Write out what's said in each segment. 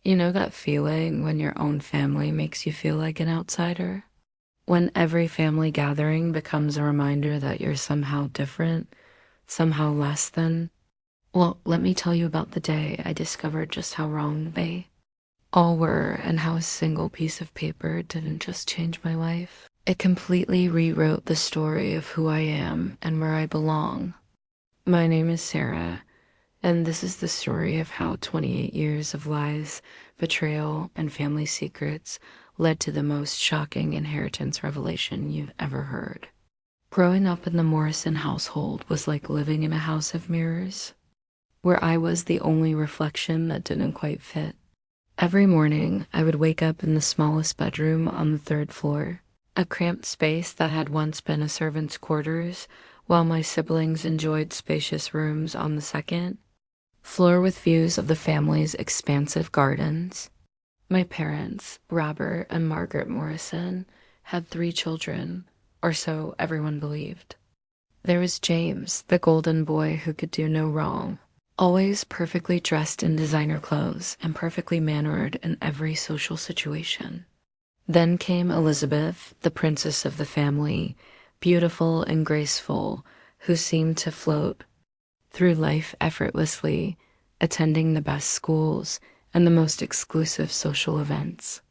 You know that feeling when your own family makes you feel like an outsider? When every family gathering becomes a reminder that you're somehow different, somehow less than? Well, let me tell you about the day I discovered just how wrong they all were and how a single piece of paper didn't just change my life. It completely rewrote the story of who I am and where I belong. My name is Sarah, and this is the story of how 28 years of lies, betrayal, and family secrets led to the most shocking inheritance revelation you've ever heard. Growing up in the Morrison household was like living in a house of mirrors, where I was the only reflection that didn't quite fit. Every morning, I would wake up in the smallest bedroom on the third floor, a cramped space that had once been a servant's quarters, while my siblings enjoyed spacious rooms on the second floor with views of the family's expansive gardens. My parents, Robert and Margaret Morrison, had 3 children, or so everyone believed. There was James, the golden boy who could do no wrong, always perfectly dressed in designer clothes and perfectly mannered in every social situation. Then came Elizabeth, the princess of the family, beautiful and graceful, who seemed to float through life effortlessly, attending the best schools and the most exclusive social events.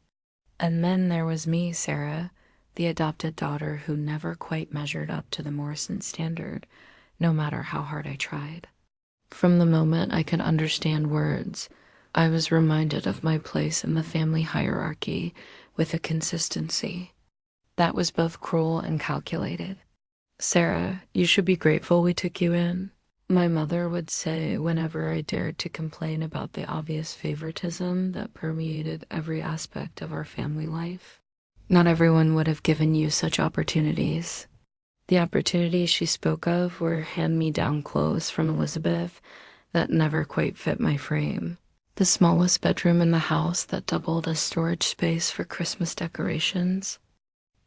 And then there was me, Sarah, the adopted daughter who never quite measured up to the Morrison standard, no matter how hard I tried. From the moment I could understand words, I was reminded of my place in the family hierarchy with a consistency that was both cruel and calculated. Sarah, you should be grateful we took you in, my mother would say whenever I dared to complain about the obvious favoritism that permeated every aspect of our family life. Not everyone would have given you such opportunities. The opportunities she spoke of were hand-me-down clothes from Elizabeth that never quite fit my frame, the smallest bedroom in the house that doubled as storage space for Christmas decorations,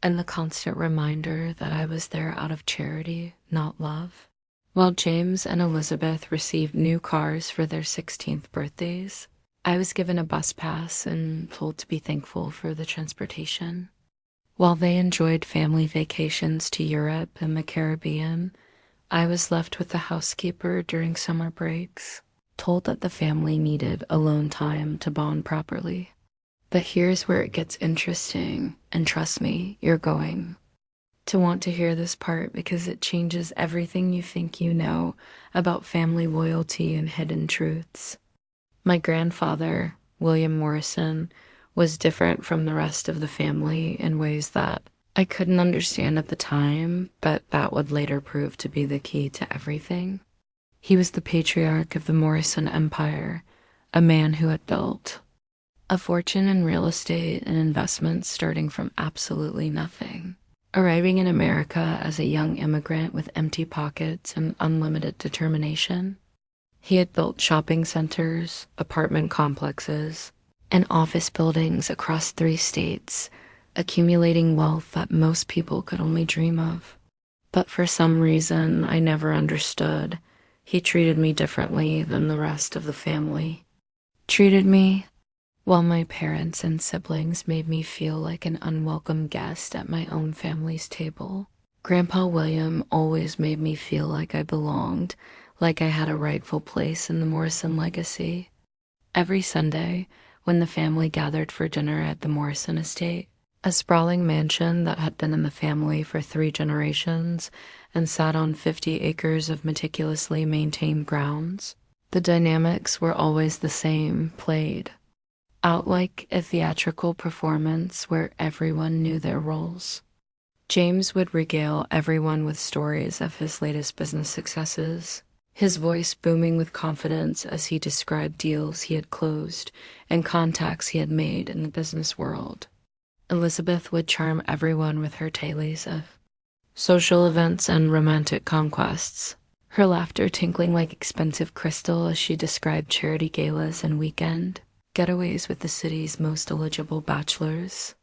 and the constant reminder that I was there out of charity, not love. While James and Elizabeth received new cars for their 16th birthdays, I was given a bus pass and told to be thankful for the transportation. While they enjoyed family vacations to Europe and the Caribbean, I was left with the housekeeper during summer breaks, told that the family needed alone time to bond properly. But here's where it gets interesting, and trust me, you're going to want to hear this part because it changes everything you think you know about family loyalty and hidden truths. My grandfather, William Morrison, was different from the rest of the family in ways that I couldn't understand at the time, but that would later prove to be the key to everything. He was the patriarch of the Morrison Empire, a man who had built a fortune in real estate and investments starting from absolutely nothing. Arriving in America as a young immigrant with empty pockets and unlimited determination, he had built shopping centers, apartment complexes, and office buildings across 3 states, accumulating wealth that most people could only dream of. But for some reason I never understood, he treated me differently than the rest of the family. Treated me while my parents and siblings made me feel like an unwelcome guest at my own family's table. Grandpa William always made me feel like I belonged, like I had a rightful place in the Morrison legacy. Every Sunday, when the family gathered for dinner at the Morrison estate, a sprawling mansion that had been in the family for 3 generations and sat on 50 acres of meticulously maintained grounds, the dynamics were always the same, played out like a theatrical performance where everyone knew their roles. James would regale everyone with stories of his latest business successes, his voice booming with confidence as he described deals he had closed and contacts he had made in the business world. Elizabeth would charm everyone with her tales of social events and romantic conquests, her laughter tinkling like expensive crystal as she described charity galas and weekend getaways with the city's most eligible bachelors.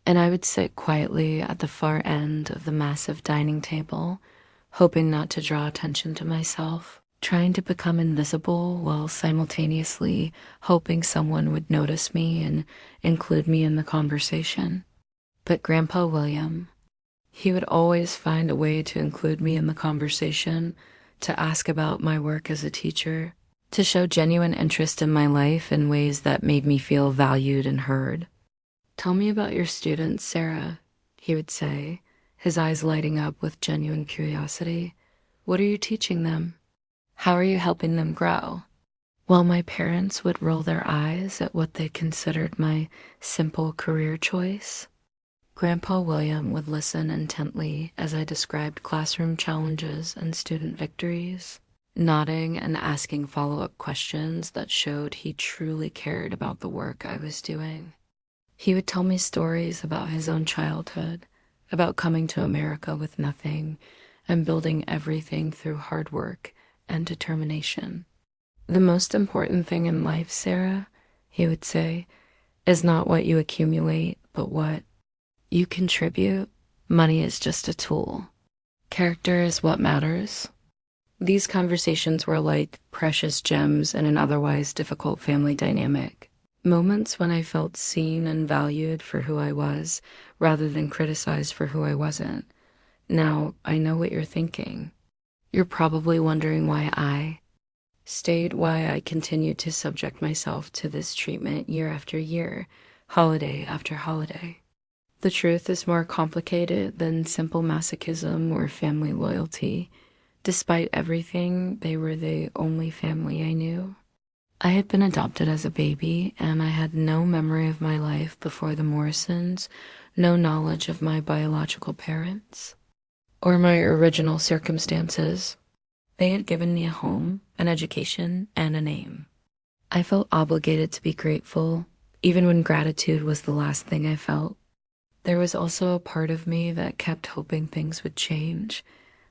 And I would sit quietly at the far end of the massive dining table, hoping not to draw attention to myself, trying to become invisible while simultaneously hoping someone would notice me and include me in the conversation. But Grandpa William, he would always find a way to include me in the conversation, to ask about my work as a teacher, to show genuine interest in my life in ways that made me feel valued and heard. "Tell me about your students, Sarah," he would say, his eyes lighting up with genuine curiosity. "What are you teaching them? How are you helping them grow?" While my parents would roll their eyes at what they considered my simple career choice, Grandpa William would listen intently as I described classroom challenges and student victories, nodding and asking follow-up questions that showed he truly cared about the work I was doing. He would tell me stories about his own childhood, about coming to America with nothing and building everything through hard work and determination. "The most important thing in life, Sarah," he would say, "is not what you accumulate, but what you contribute. Money is just a tool. Character is what matters." These conversations were like precious gems in an otherwise difficult family dynamic. Moments when I felt seen and valued for who I was, rather than criticized for who I wasn't. Now, I know what you're thinking. You're probably wondering why I continued to subject myself to this treatment year after year, holiday after holiday. The truth is more complicated than simple masochism or family loyalty. Despite everything, they were the only family I knew. I had been adopted as a baby, and I had no memory of my life before the Morrisons, no knowledge of my biological parents, or my original circumstances. They had given me a home, an education, and a name. I felt obligated to be grateful, even when gratitude was the last thing I felt. There was also a part of me that kept hoping things would change,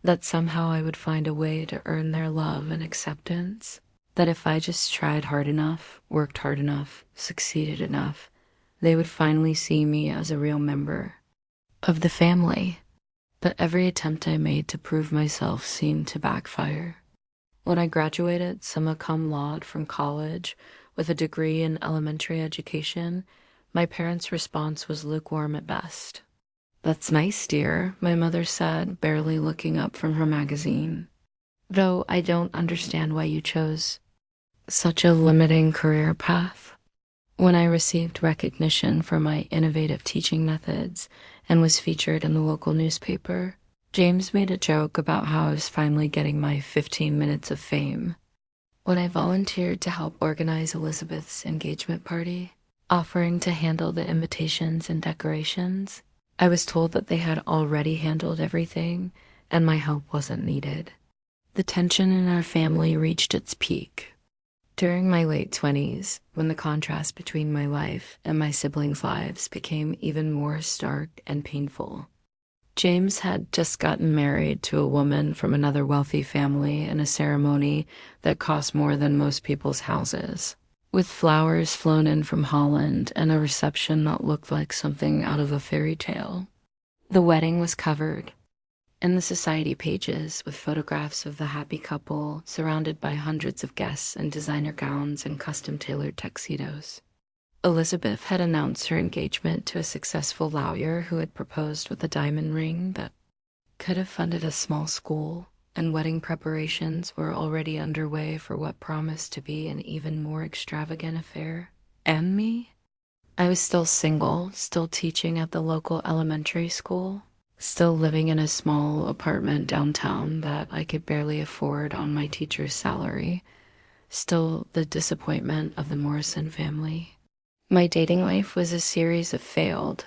that somehow I would find a way to earn their love and acceptance, that if I just tried hard enough, worked hard enough, succeeded enough, they would finally see me as a real member of the family. But every attempt I made to prove myself seemed to backfire. When I graduated summa cum laude from college with a degree in elementary education, my parents' response was lukewarm at best. "That's nice, dear," my mother said, barely looking up from her magazine. "Though I don't understand why you chose such a limiting career path." When I received recognition for my innovative teaching methods and was featured in the local newspaper, James made a joke about how I was finally getting my 15 minutes of fame. When I volunteered to help organize Elizabeth's engagement party, offering to handle the invitations and decorations, I was told that they had already handled everything and my help wasn't needed. The tension in our family reached its peak. During my late 20s, when the contrast between my life and my siblings' lives became even more stark and painful. James had just gotten married to a woman from another wealthy family in a ceremony that cost more than most people's houses, with flowers flown in from Holland and a reception that looked like something out of a fairy tale. The wedding was covered in the society pages with photographs of the happy couple surrounded by hundreds of guests in designer gowns and custom-tailored tuxedos. Elizabeth had announced her engagement to a successful lawyer who had proposed with a diamond ring that could have funded a small school, and wedding preparations were already underway for what promised to be an even more extravagant affair. And me? I was still single, still teaching at the local elementary school, still living in a small apartment downtown that I could barely afford on my teacher's salary, still the disappointment of the Morrison family. My dating life was a series of failed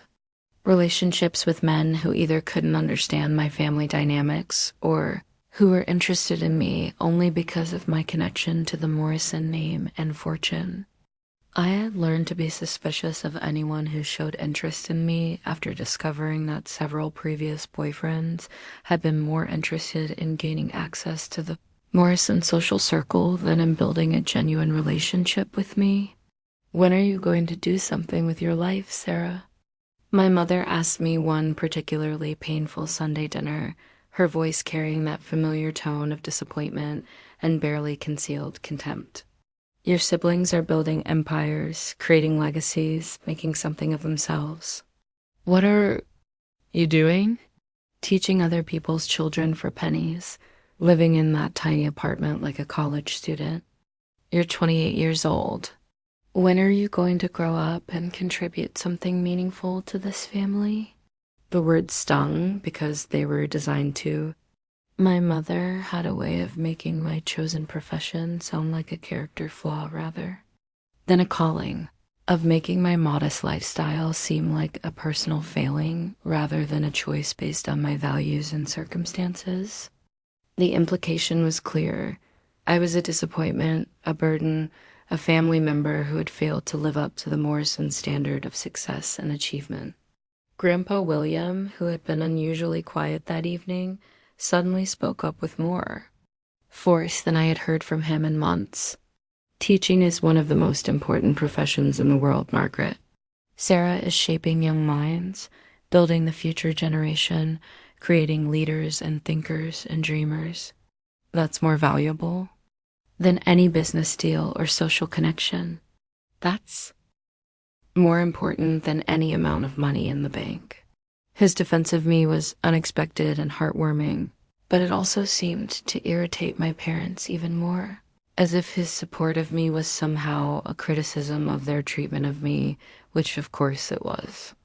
relationships with men who either couldn't understand my family dynamics or who were interested in me only because of my connection to the Morrison name and fortune. I had learned to be suspicious of anyone who showed interest in me after discovering that several previous boyfriends had been more interested in gaining access to the Morrison social circle than in building a genuine relationship with me. "When are you going to do something with your life, Sarah?" My mother asked me one particularly painful Sunday dinner, her voice carrying that familiar tone of disappointment and barely concealed contempt. Your siblings are building empires, creating legacies, making something of themselves. What are you doing? Teaching other people's children for pennies, living in that tiny apartment like a college student. You're 28 years old. When are you going to grow up and contribute something meaningful to this family? The words stung because they were designed to. My mother had a way of making my chosen profession sound like a character flaw rather than a calling, of making my modest lifestyle seem like a personal failing rather than a choice based on my values and circumstances. The implication was clear. I was a disappointment, a burden, a family member who had failed to live up to the Morrison standard of success and achievement. Grandpa William, who had been unusually quiet that evening, suddenly spoke up with more force than I had heard from him in months. Teaching is one of the most important professions in the world, Margaret. Sarah is shaping young minds, building the future generation, creating leaders and thinkers and dreamers. That's more valuable than any business deal or social connection. That's more important than any amount of money in the bank. His defense of me was unexpected and heartwarming, but it also seemed to irritate my parents even more, as if his support of me was somehow a criticism of their treatment of me, which of course it was.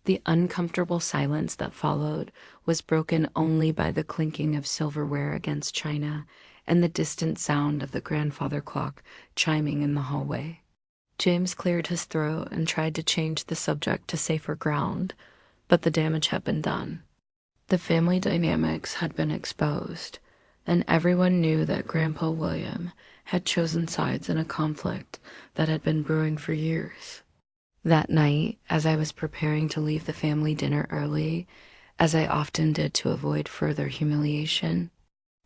The uncomfortable silence that followed was broken only by the clinking of silverware against china and the distant sound of the grandfather clock chiming in the hallway. James cleared his throat and tried to change the subject to safer ground, but the damage had been done. The family dynamics had been exposed, and everyone knew that Grandpa William had chosen sides in a conflict that had been brewing for years. That night, as I was preparing to leave the family dinner early, as I often did to avoid further humiliation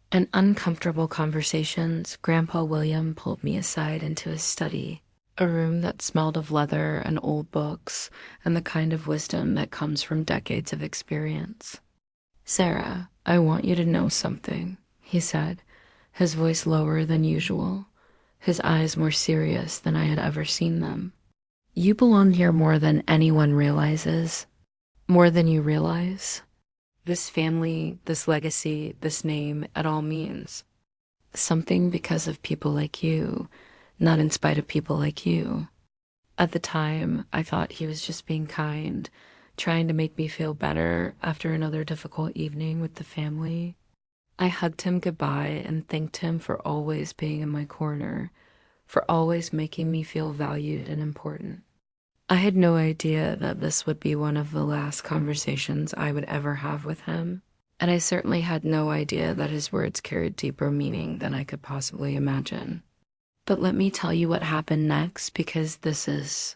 and uncomfortable conversations, Grandpa William pulled me aside into his study, a room that smelled of leather and old books and the kind of wisdom that comes from decades of experience. "Sarah, I want you to know something," he said, his voice lower than usual, his eyes more serious than I had ever seen them. "You belong here more than anyone realizes, more than you realize. This family, this legacy, this name, it all means something because of people like you, not in spite of people like you." At the time, I thought he was just being kind, trying to make me feel better after another difficult evening with the family. I hugged him goodbye and thanked him for always being in my corner, for always making me feel valued and important. I had no idea that this would be one of the last conversations I would ever have with him, and I certainly had no idea that his words carried deeper meaning than I could possibly imagine. But let me tell you what happened next, because this is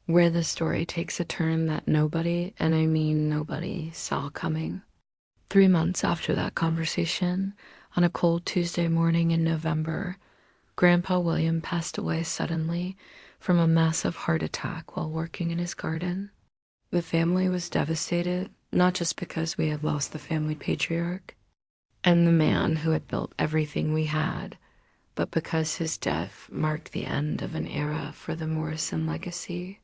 where the story takes a turn that nobody, and I mean nobody, saw coming. 3 months after that conversation, on a cold Tuesday morning in November, Grandpa William passed away suddenly from a massive heart attack while working in his garden. The family was devastated, not just because we had lost the family patriarch and the man who had built everything we had, but because his death marked the end of an era for the Morrison legacy.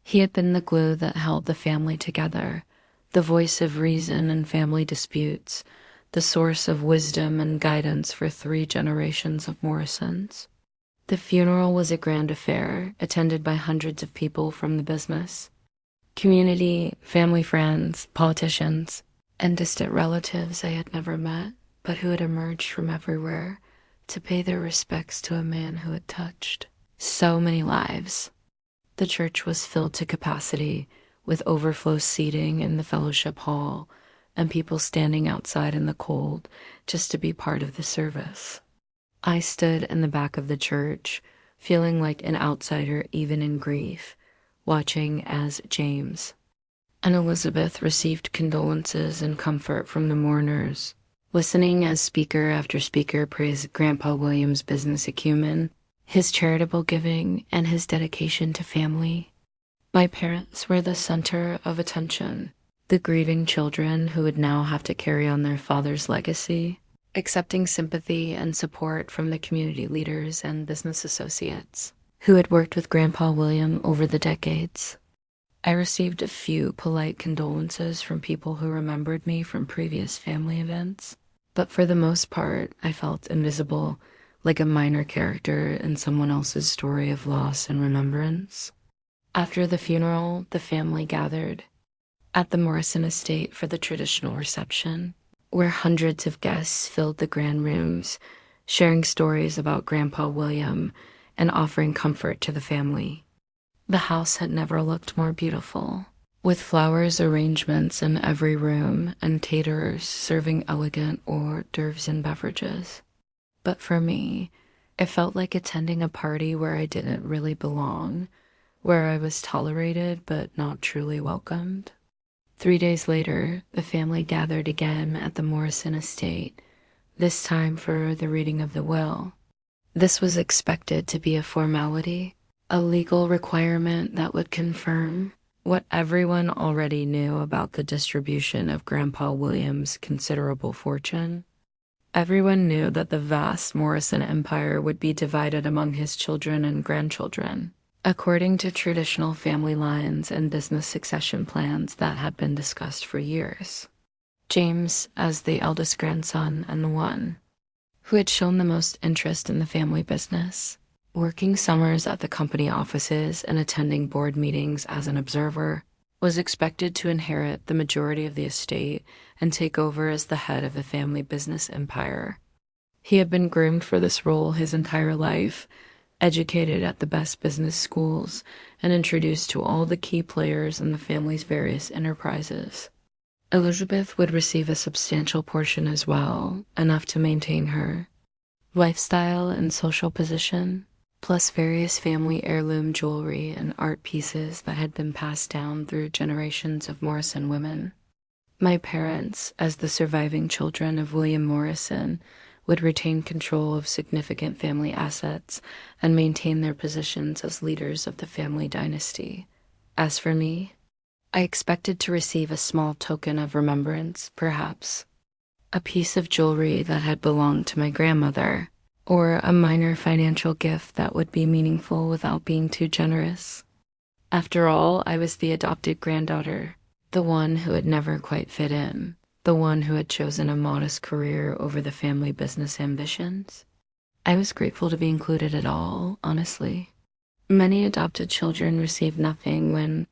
He had been the glue that held the family together, the voice of reason in family disputes, the source of wisdom and guidance for 3 generations of Morrisons. The funeral was a grand affair, attended by hundreds of people from the business community, family friends, politicians, and distant relatives I had never met, but who had emerged from everywhere to pay their respects to a man who had touched so many lives. The church was filled to capacity, with overflow seating in the fellowship hall and people standing outside in the cold just to be part of the service. I stood in the back of the church, feeling like an outsider even in grief, watching as James and Elizabeth received condolences and comfort from the mourners, listening as speaker after speaker praised Grandpa William's business acumen, his charitable giving, and his dedication to family. My parents were the center of attention, the grieving children who would now have to carry on their father's legacy. accepting sympathy and support from the community leaders and business associates who had worked with Grandpa William over the decades. I received a few polite condolences from people who remembered me from previous family events, but for the most part, I felt invisible, like a minor character in someone else's story of loss and remembrance. After the funeral, the family gathered at the Morrison estate for the traditional reception, where hundreds of guests filled the grand rooms, sharing stories about Grandpa William and offering comfort to the family. The house had never looked more beautiful, with flowers arrangements in every room and caterers serving elegant hors d'oeuvres and beverages. But for me, it felt like attending a party where I didn't really belong, where I was tolerated but not truly welcomed. 3 days later, the family gathered again at the Morrison estate, this time for the reading of the will. This was expected to be a formality, a legal requirement that would confirm what everyone already knew about the distribution of Grandpa William's considerable fortune. Everyone knew that the vast Morrison empire would be divided among his children and grandchildren, according to traditional family lines and business succession plans that had been discussed for years. James, as the eldest grandson and the one who had shown the most interest in the family business, working summers at the company offices and attending board meetings as an observer, was expected to inherit the majority of the estate and take over as the head of the family business empire. He had been groomed for this role his entire life, educated at the best business schools, and introduced to all the key players in the family's various enterprises. Elizabeth would receive a substantial portion as well, enough to maintain her lifestyle and social position, plus various family heirloom jewelry and art pieces that had been passed down through generations of Morrison women. My parents, as the surviving children of William Morrison, would retain control of significant family assets and maintain their positions as leaders of the family dynasty. As for me, I expected to receive a small token of remembrance, perhaps a piece of jewelry that had belonged to my grandmother, or a minor financial gift that would be meaningful without being too generous. After all, I was the adopted granddaughter, the one who had never quite fit in, the one who had chosen a modest career over the family business ambitions. I was grateful to be included at all, honestly. Many adopted children receive nothing when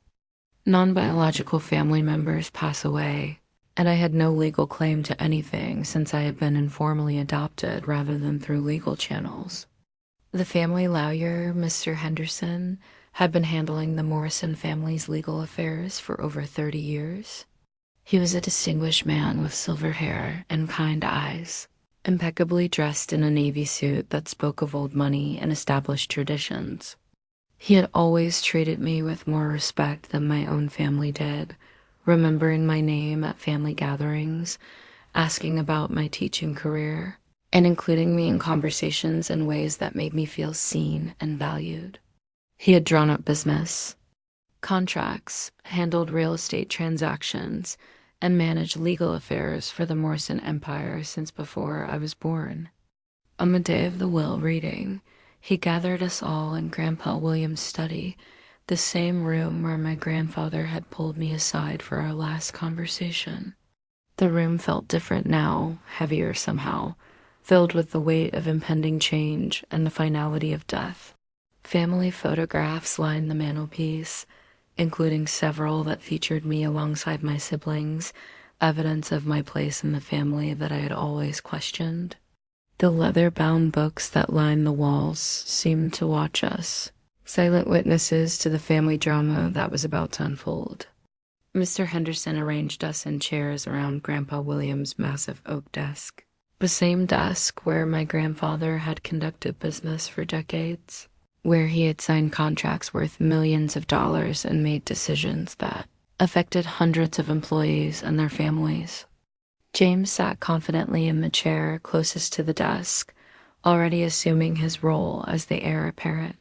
non-biological family members pass away, and I had no legal claim to anything since I had been informally adopted rather than through legal channels. The family lawyer, Mr. Henderson, had been handling the Morrison family's legal affairs for over 30 years. He was a distinguished man with silver hair and kind eyes, impeccably dressed in a navy suit that spoke of old money and established traditions. He had always treated me with more respect than my own family did, remembering my name at family gatherings, asking about my teaching career, and including me in conversations in ways that made me feel seen and valued. He had drawn up business contracts, handled real estate transactions, and managed legal affairs for the Morrison Empire since before I was born. On the day of the will reading, he gathered us all in Grandpa William's study, the same room where my grandfather had pulled me aside for our last conversation. The room felt different now, heavier somehow, filled with the weight of impending change and the finality of death. Family photographs lined the mantelpiece, including several that featured me alongside my siblings, evidence of my place in the family that I had always questioned. The leather-bound books that lined the walls seemed to watch us, silent witnesses to the family drama that was about to unfold. Mr. Henderson arranged us in chairs around Grandpa William's massive oak desk, the same desk where my grandfather had conducted business for decades, where he had signed contracts worth millions of dollars and made decisions that affected hundreds of employees and their families. James sat confidently in the chair closest to the desk, already assuming his role as the heir apparent.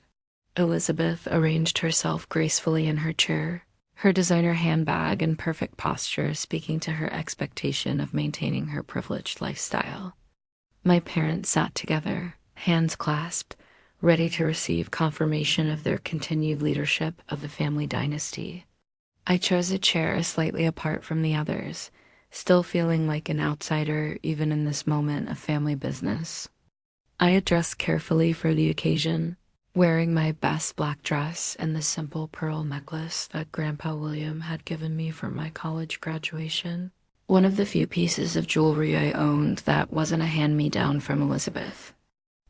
Elizabeth arranged herself gracefully in her chair, her designer handbag in perfect posture speaking to her expectation of maintaining her privileged lifestyle. My parents sat together, hands clasped, ready to receive confirmation of their continued leadership of the family dynasty. I chose a chair slightly apart from the others, still feeling like an outsider even in this moment of family business. I had dressed carefully for the occasion, wearing my best black dress and the simple pearl necklace that Grandpa William had given me for my college graduation. One of the few pieces of jewelry I owned that wasn't a hand-me-down from Elizabeth.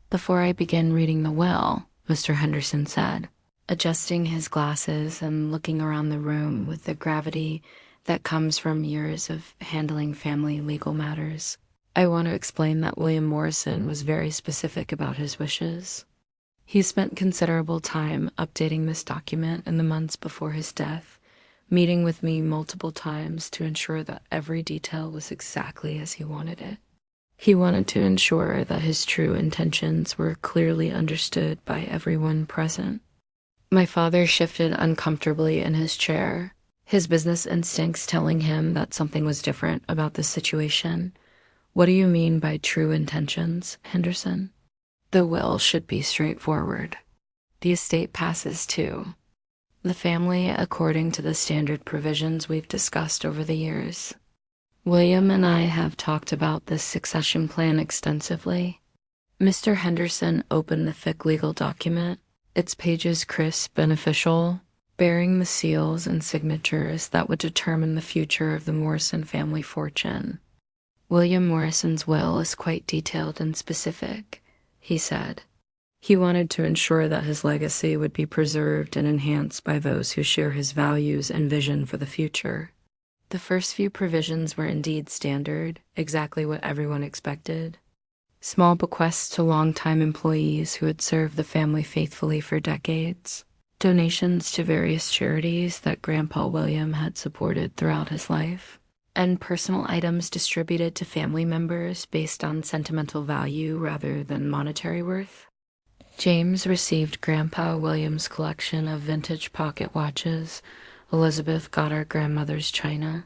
"Before I begin reading the will," Mr. Henderson said, adjusting his glasses and looking around the room with the gravity that comes from years of handling family legal matters, "I want to explain that William Morrison was very specific about his wishes. He spent considerable time updating this document in the months before his death, meeting with me multiple times to ensure that every detail was exactly as he wanted it. He wanted to ensure that his true intentions were clearly understood by everyone present." My father shifted uncomfortably in his chair, his business instincts telling him that something was different about the situation. "What do you mean by true intentions, Henderson?" "The will should be straightforward. The estate passes to the family according to the standard provisions we've discussed over the years. William and I have talked about this succession plan extensively." Mr. Henderson opened the thick legal document, its pages crisp and official, bearing the seals and signatures that would determine the future of the Morrison family fortune. "William Morrison's will is quite detailed and specific," he said. "He wanted to ensure that his legacy would be preserved and enhanced by those who share his values and vision for the future." The first few provisions were indeed standard, exactly what everyone expected. Small bequests to longtime employees who had served the family faithfully for decades, donations to various charities that Grandpa William had supported throughout his life, and personal items distributed to family members based on sentimental value rather than monetary worth. James received Grandpa William's collection of vintage pocket watches. Elizabeth got our grandmother's china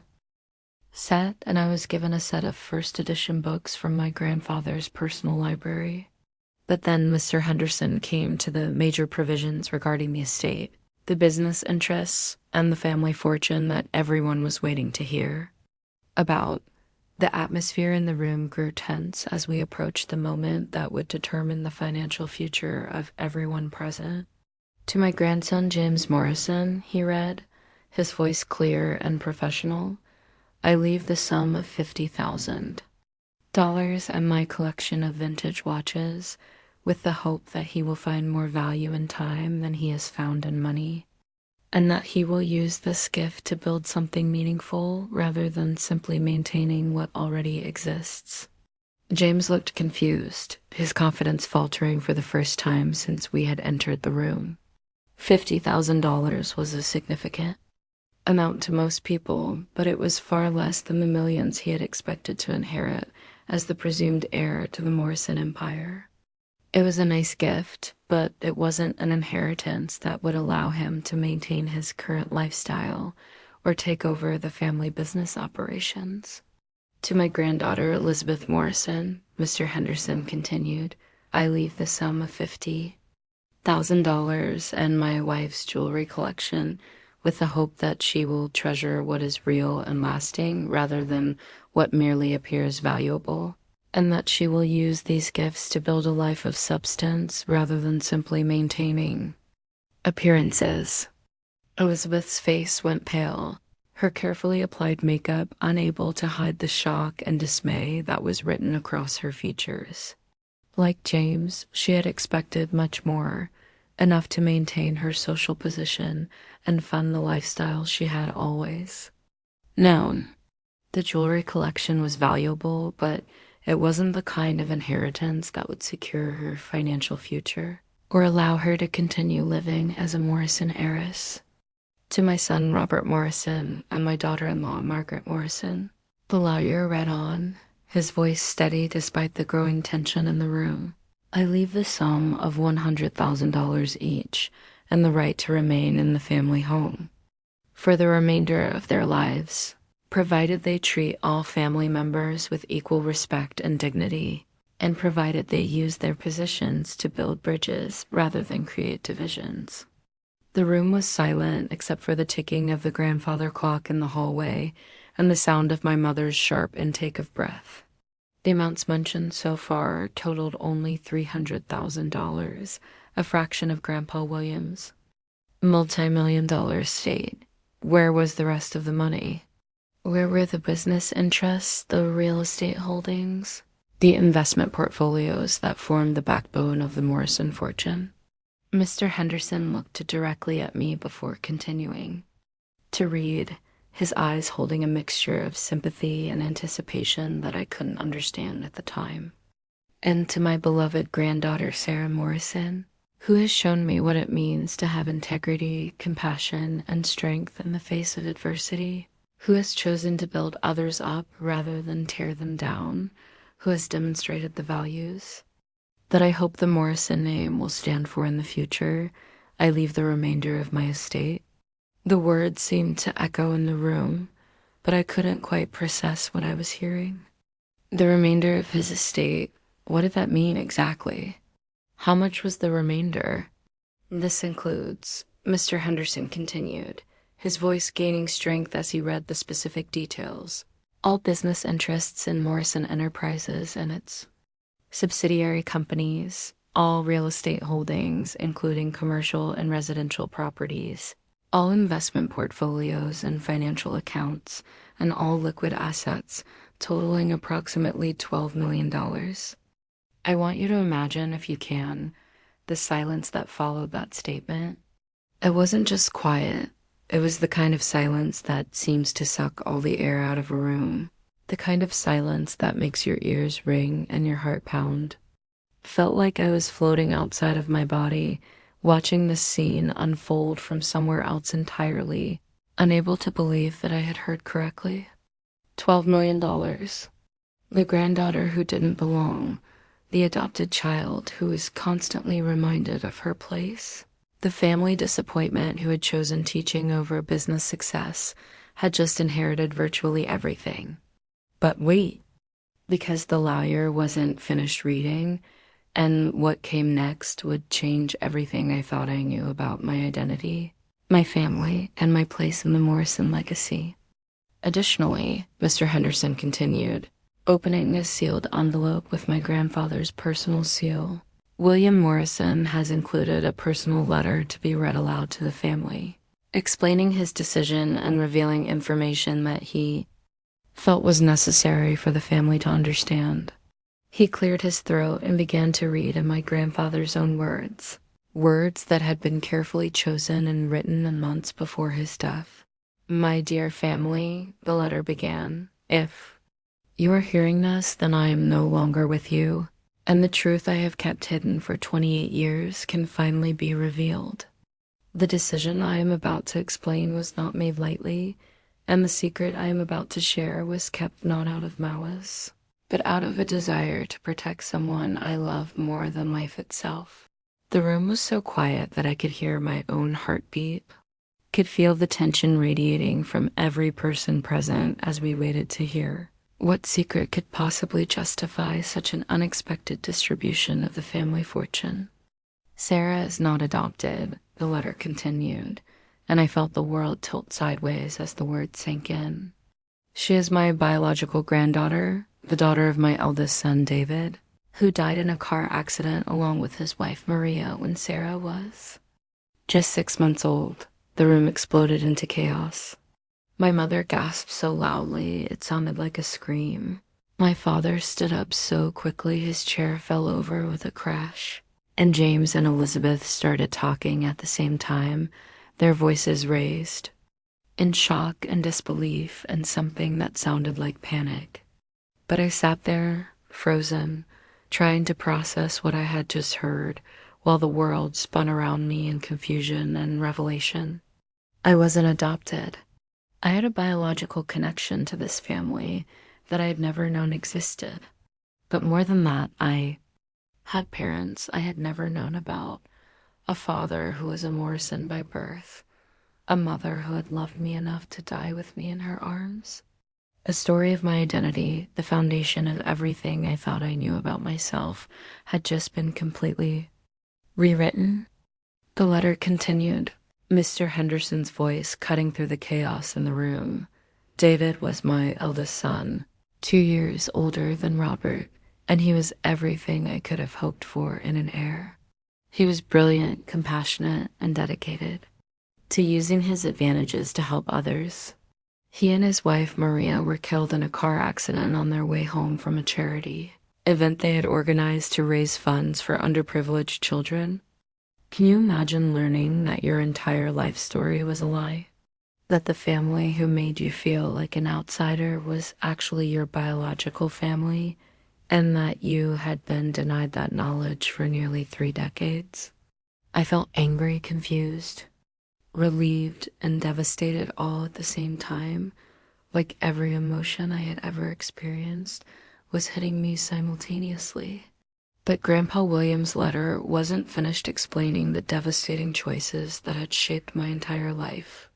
set, and I was given a set of first edition books from my grandfather's personal library. But then Mr. Henderson came to the major provisions regarding the estate, the business interests, and the family fortune that everyone was waiting to hear about. The atmosphere in the room grew tense as we approached the moment that would determine the financial future of everyone present. "To my grandson James Morrison," he read, his voice clear and professional, "I leave the sum of $50,000 and my collection of vintage watches, with the hope that he will find more value in time than he has found in money, and that he will use this gift to build something meaningful rather than simply maintaining what already exists." James looked confused, his confidence faltering for the first time since we had entered the room. $50,000 was a significant amount to most people, but it was far less than the millions he had expected to inherit as the presumed heir to the Morrison empire. It was a nice gift, but it wasn't an inheritance that would allow him to maintain his current lifestyle or take over the family business operations. "To my granddaughter Elizabeth Morrison," Mr. Henderson continued, "I leave the sum of $50,000 and my wife's jewelry collection, with the hope that she will treasure what is real and lasting rather than what merely appears valuable, and that she will use these gifts to build a life of substance rather than simply maintaining appearances." Elizabeth's face went pale, her carefully applied makeup unable to hide the shock and dismay that was written across her features. Like James, she had expected much more, enough to maintain her social position and fund the lifestyle she had always known. The jewelry collection was valuable, but it wasn't the kind of inheritance that would secure her financial future or allow her to continue living as a Morrison heiress. "To my son Robert Morrison and my daughter-in-law Margaret Morrison," the lawyer read on, his voice steady despite the growing tension in the room, "I leave the sum of $100,000 each and the right to remain in the family home for the remainder of their lives, provided they treat all family members with equal respect and dignity. and provided they use their positions to build bridges rather than create divisions. The room was silent except for the ticking of the grandfather clock in the hallway and the sound of my mother's sharp intake of breath. The amounts mentioned so far totaled only $300,000, a fraction of Grandpa Williams' multi-million-dollar estate. Where was the rest of the money? Where were the business interests, the real estate holdings, the investment portfolios that formed the backbone of the Morrison fortune? Mr. Henderson looked directly at me before continuing to read, his eyes holding a mixture of sympathy and anticipation that I couldn't understand at the time. And to my beloved granddaughter, Sarah Morrison, who has shown me what it means to have integrity, compassion, and strength in the face of adversity, who has chosen to build others up rather than tear them down, who has demonstrated the values that I hope the Morrison name will stand for in the future, I leave the remainder of my estate. The words seemed to echo in the room, but I couldn't quite process what I was hearing. The remainder of his estate, what did that mean exactly? How much was the remainder? This includes, Mr. Henderson continued, his voice gaining strength as he read the specific details, all business interests in Morrison Enterprises and its subsidiary companies, all real estate holdings, including commercial and residential properties, all investment portfolios and financial accounts, and all liquid assets, totaling approximately $12 million. I want you to imagine, if you can, the silence that followed that statement. It wasn't just quiet. It was the kind of silence that seems to suck all the air out of a room. The kind of silence that makes your ears ring and your heart pound. Felt like I was floating outside of my body, watching this scene unfold from somewhere else entirely, unable to believe that I had heard correctly. $12 million. The granddaughter who didn't belong. The adopted child who was constantly reminded of her place. The family disappointment who had chosen teaching over business success had just inherited virtually everything. But wait, because the lawyer wasn't finished reading, and what came next would change everything I thought I knew about my identity, my family, and my place in the Morrison legacy. Additionally, Mr. Henderson continued, opening a sealed envelope with my grandfather's personal seal, William Morrison has included a personal letter to be read aloud to the family, explaining his decision and revealing information that he felt was necessary for the family to understand. He cleared his throat and began to read in my grandfather's own words, words that had been carefully chosen and written in months before his death. My dear family, the letter began, if you are hearing this, then I am no longer with you, and the truth I have kept hidden for 28 years can finally be revealed. The decision I am about to explain was not made lightly, and the secret I am about to share was kept not out of malice, but out of a desire to protect someone I love more than life itself. The room was so quiet that I could hear my own heartbeat, could feel the tension radiating from every person present as we waited to hear. What secret could possibly justify such an unexpected distribution of the family fortune? Sarah is not adopted, the letter continued, and I felt the world tilt sideways as the words sank in. She is my biological granddaughter, the daughter of my eldest son, David, who died in a car accident along with his wife, Maria, when Sarah was just 6 months old. The room exploded into chaos. My mother gasped so loudly it sounded like a scream. My father stood up so quickly his chair fell over with a crash. And James and Elizabeth started talking at the same time, their voices raised, in shock and disbelief and something that sounded like panic. But I sat there, frozen, trying to process what I had just heard, while the world spun around me in confusion and revelation. I wasn't adopted. I had a biological connection to this family that I had never known existed. But more than that, I had parents I had never known about, a father who was a Morrison by birth, a mother who had loved me enough to die with me in her arms, A story of my identity, the foundation of everything I thought I knew about myself, had just been completely rewritten. The letter continued, Mr. Henderson's voice cutting through the chaos in the room. David was my eldest son, 2 years older than Robert, and he was everything I could have hoped for in an heir. He was brilliant, compassionate, and dedicated to using his advantages to help others. He and his wife, Maria, were killed in a car accident on their way home from a charity event they had organized to raise funds for underprivileged children. Can you imagine learning that your entire life story was a lie? That the family who made you feel like an outsider was actually your biological family, and that you had been denied that knowledge for nearly 3 decades? I felt angry, confused, relieved, and devastated all at the same time, like every emotion I had ever experienced was hitting me simultaneously. But Grandpa William's letter wasn't finished explaining the devastating choices that had shaped my entire life.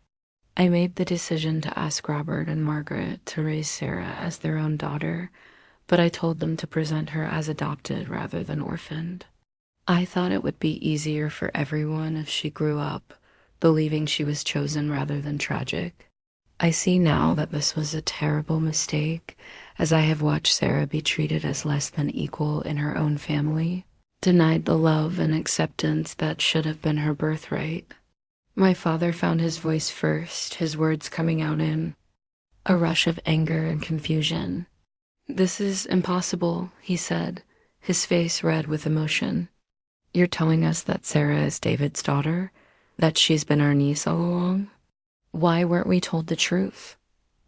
I made the decision to ask Robert and Margaret to raise Sarah as their own daughter, but I told them to present her as adopted rather than orphaned. I thought it would be easier for everyone if she grew up believing she was chosen rather than tragic. I see now that this was a terrible mistake, as I have watched Sarah be treated as less than equal in her own family, denied the love and acceptance that should have been her birthright. My father found his voice first, his words coming out in a rush of anger and confusion. "This is impossible," he said, his face red with emotion. "You're telling us that Sarah is David's daughter? That she's been our niece all along? Why weren't we told the truth?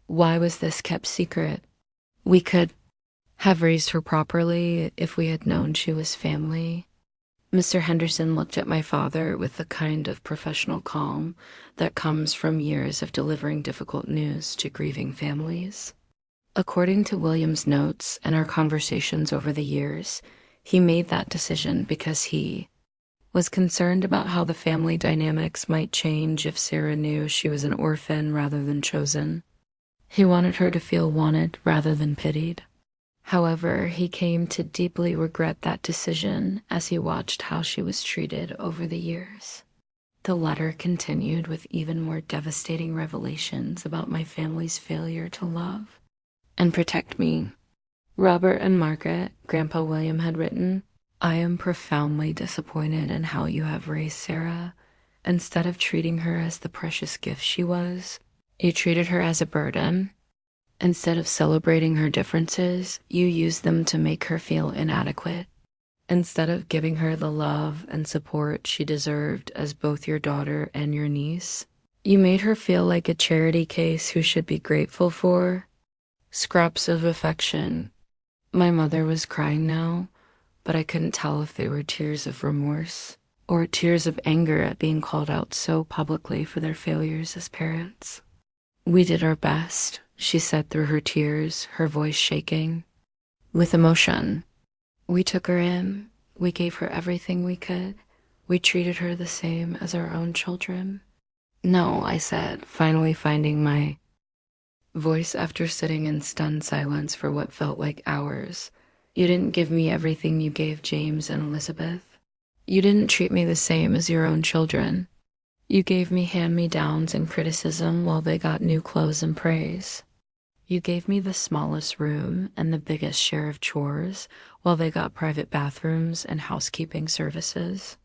Why was this kept secret? We could have raised her properly if we had known she was family." Mr. Henderson looked at my father with the kind of professional calm that comes from years of delivering difficult news to grieving families. According to William's notes and our conversations over the years, he made that decision because he was concerned about how the family dynamics might change if Sarah knew she was an orphan rather than chosen. He wanted her to feel wanted rather than pitied. However, he came to deeply regret that decision as he watched how she was treated over the years. The letter continued with even more devastating revelations about my family's failure to love and protect me. Robert and Margaret, Grandpa William had written, "I am profoundly disappointed in how you have raised Sarah. Instead of treating her as the precious gift she was, you treated her as a burden. Instead of celebrating her differences, you used them to make her feel inadequate. Instead of giving her the love and support she deserved as both your daughter and your niece, you made her feel like a charity case who should be grateful for scraps of affection." My mother was crying now, but I couldn't tell if they were tears of remorse or tears of anger at being called out so publicly for their failures as parents. "We did our best," she said through her tears, her voice shaking with emotion. "We took her in. We gave her everything we could. We treated her the same as our own children." "No," I said, finally finding my voice after sitting in stunned silence for what felt like hours. "You didn't give me everything you gave James and Elizabeth. You didn't treat me the same as your own children. You gave me hand-me-downs and criticism while they got new clothes and praise. You gave me the smallest room and the biggest share of chores while they got private bathrooms and housekeeping services.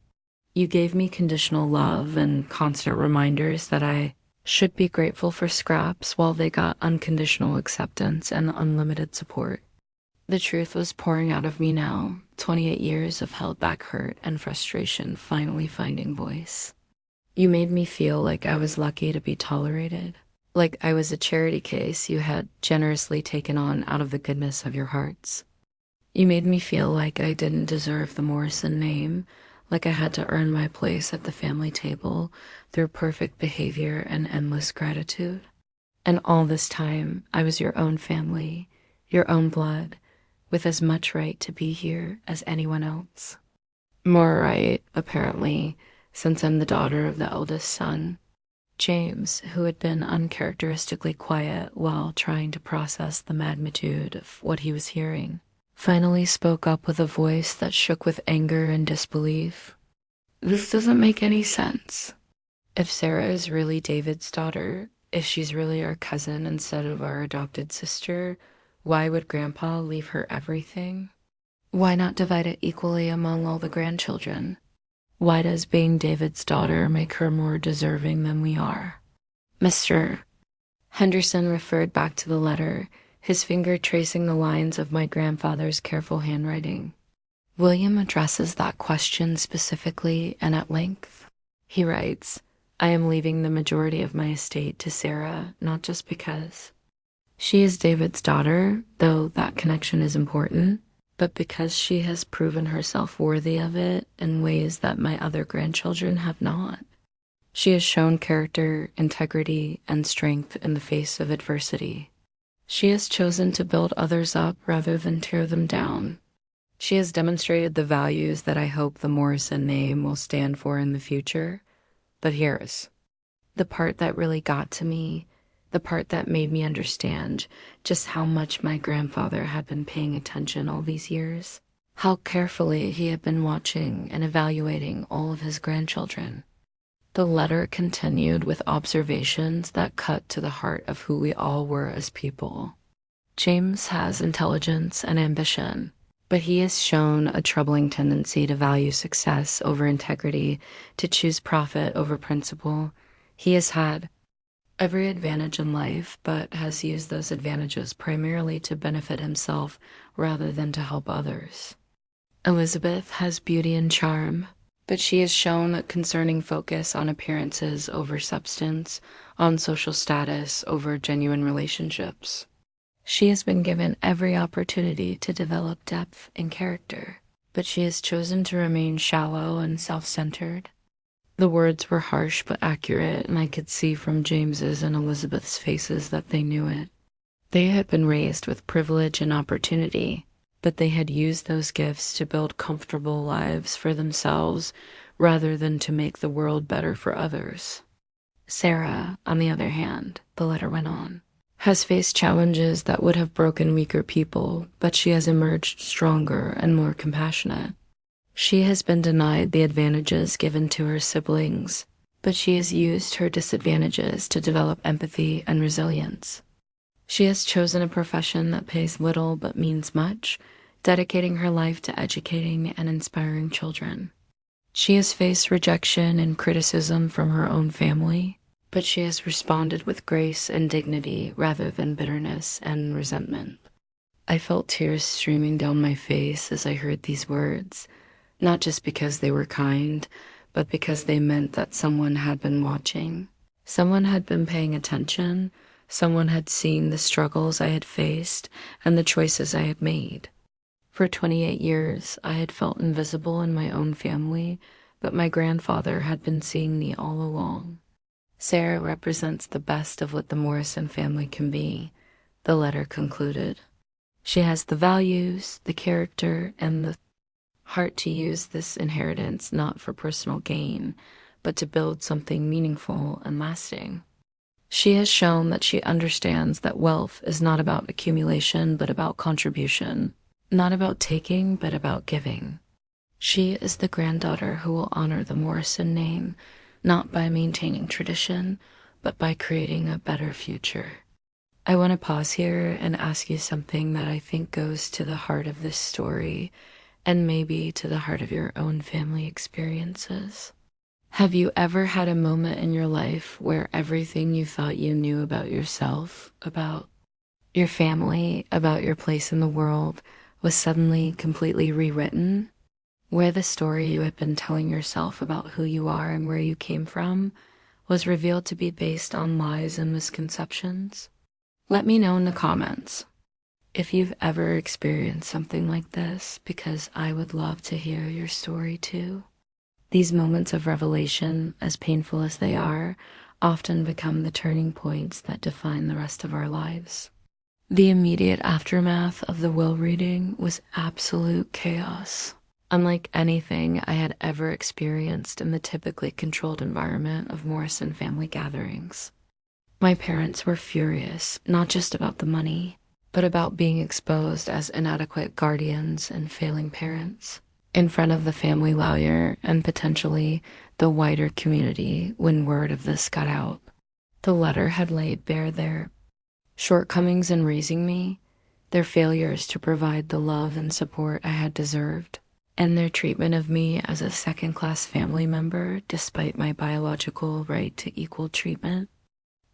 You gave me conditional love and constant reminders that I should be grateful for scraps while they got unconditional acceptance and unlimited support." The truth was pouring out of me now, 28 years of held back hurt and frustration finally finding voice. "You made me feel like I was lucky to be tolerated, like I was a charity case you had generously taken on out of the goodness of your hearts. You made me feel like I didn't deserve the Morrison name, like I had to earn my place at the family table through perfect behavior and endless gratitude. And all this time, I was your own family, your own blood, with as much right to be here as anyone else. More right, apparently, since I'm the daughter of the eldest son. James, who had been uncharacteristically quiet while trying to process the magnitude of what he was hearing, finally spoke up with a voice that shook with anger and disbelief. "This doesn't make any sense. If Sarah is really David's daughter, if she's really our cousin instead of our adopted sister, why would Grandpa leave her everything? Why not divide it equally among all the grandchildren? Why does being David's daughter make her more deserving than we are?" Mr. Henderson referred back to the letter, his finger tracing the lines of my grandfather's careful handwriting. "William addresses that question specifically and at length. He writes, 'I am leaving the majority of my estate to Sarah, not just because she is David's daughter, though that connection is important, but because she has proven herself worthy of it in ways that my other grandchildren have not. She has shown character, integrity, and strength in the face of adversity. She has chosen to build others up rather than tear them down. She has demonstrated the values that I hope the Morrison name will stand for in the future. But here's the part that really got to me, the part that made me understand just how much my grandfather had been paying attention all these years, how carefully he had been watching and evaluating all of his grandchildren. The letter continued with observations that cut to the heart of who we all were as people. James has intelligence and ambition, but he has shown a troubling tendency to value success over integrity, to choose profit over principle. He has had every advantage in life, but has used those advantages primarily to benefit himself rather than to help others. Elizabeth has beauty and charm, but she has shown a concerning focus on appearances over substance, on social status over genuine relationships. She has been given every opportunity to develop depth and character, but she has chosen to remain shallow and self-centered. The words were harsh but accurate, and I could see from James's and Elizabeth's faces that they knew it. They had been raised with privilege and opportunity, but they had used those gifts to build comfortable lives for themselves rather than to make the world better for others. Sarah, on the other hand, the letter went on, has faced challenges that would have broken weaker people, but she has emerged stronger and more compassionate. She has been denied the advantages given to her siblings, but she has used her disadvantages to develop empathy and resilience. She has chosen a profession that pays little but means much, dedicating her life to educating and inspiring children. She has faced rejection and criticism from her own family, but she has responded with grace and dignity rather than bitterness and resentment. I felt tears streaming down my face as I heard these words, not just because they were kind, but because they meant that someone had been watching. Someone had been paying attention. Someone had seen the struggles I had faced and the choices I had made. For 28 years, I had felt invisible in my own family, but my grandfather had been seeing me all along. Sarah represents the best of what the Morrison family can be, the letter concluded. She has the values, the character, and the heart to use this inheritance not for personal gain, but to build something meaningful and lasting. She has shown that she understands that wealth is not about accumulation, but about contribution, not about taking, but about giving. She is the granddaughter who will honor the Morrison name, not by maintaining tradition, but by creating a better future. I want to pause here and ask you something that I think goes to the heart of this story, and maybe to the heart of your own family experiences. Have you ever had a moment in your life where everything you thought you knew about yourself, about your family, about your place in the world, was suddenly completely rewritten? Where the story you had been telling yourself about who you are and where you came from was revealed to be based on lies and misconceptions? Let me know in the comments if you've ever experienced something like this, because I would love to hear your story too. These moments of revelation, as painful as they are, often become the turning points that define the rest of our lives. The immediate aftermath of the will reading was absolute chaos. unlike anything I had ever experienced in the typically controlled environment of Morrison family gatherings. My parents were furious, not just about the money, but about being exposed as inadequate guardians and failing parents in front of the family lawyer and potentially the wider community when word of this got out. The letter had laid bare their shortcomings in raising me, their failures to provide the love and support I had deserved, and their treatment of me as a second-class family member despite my biological right to equal treatment.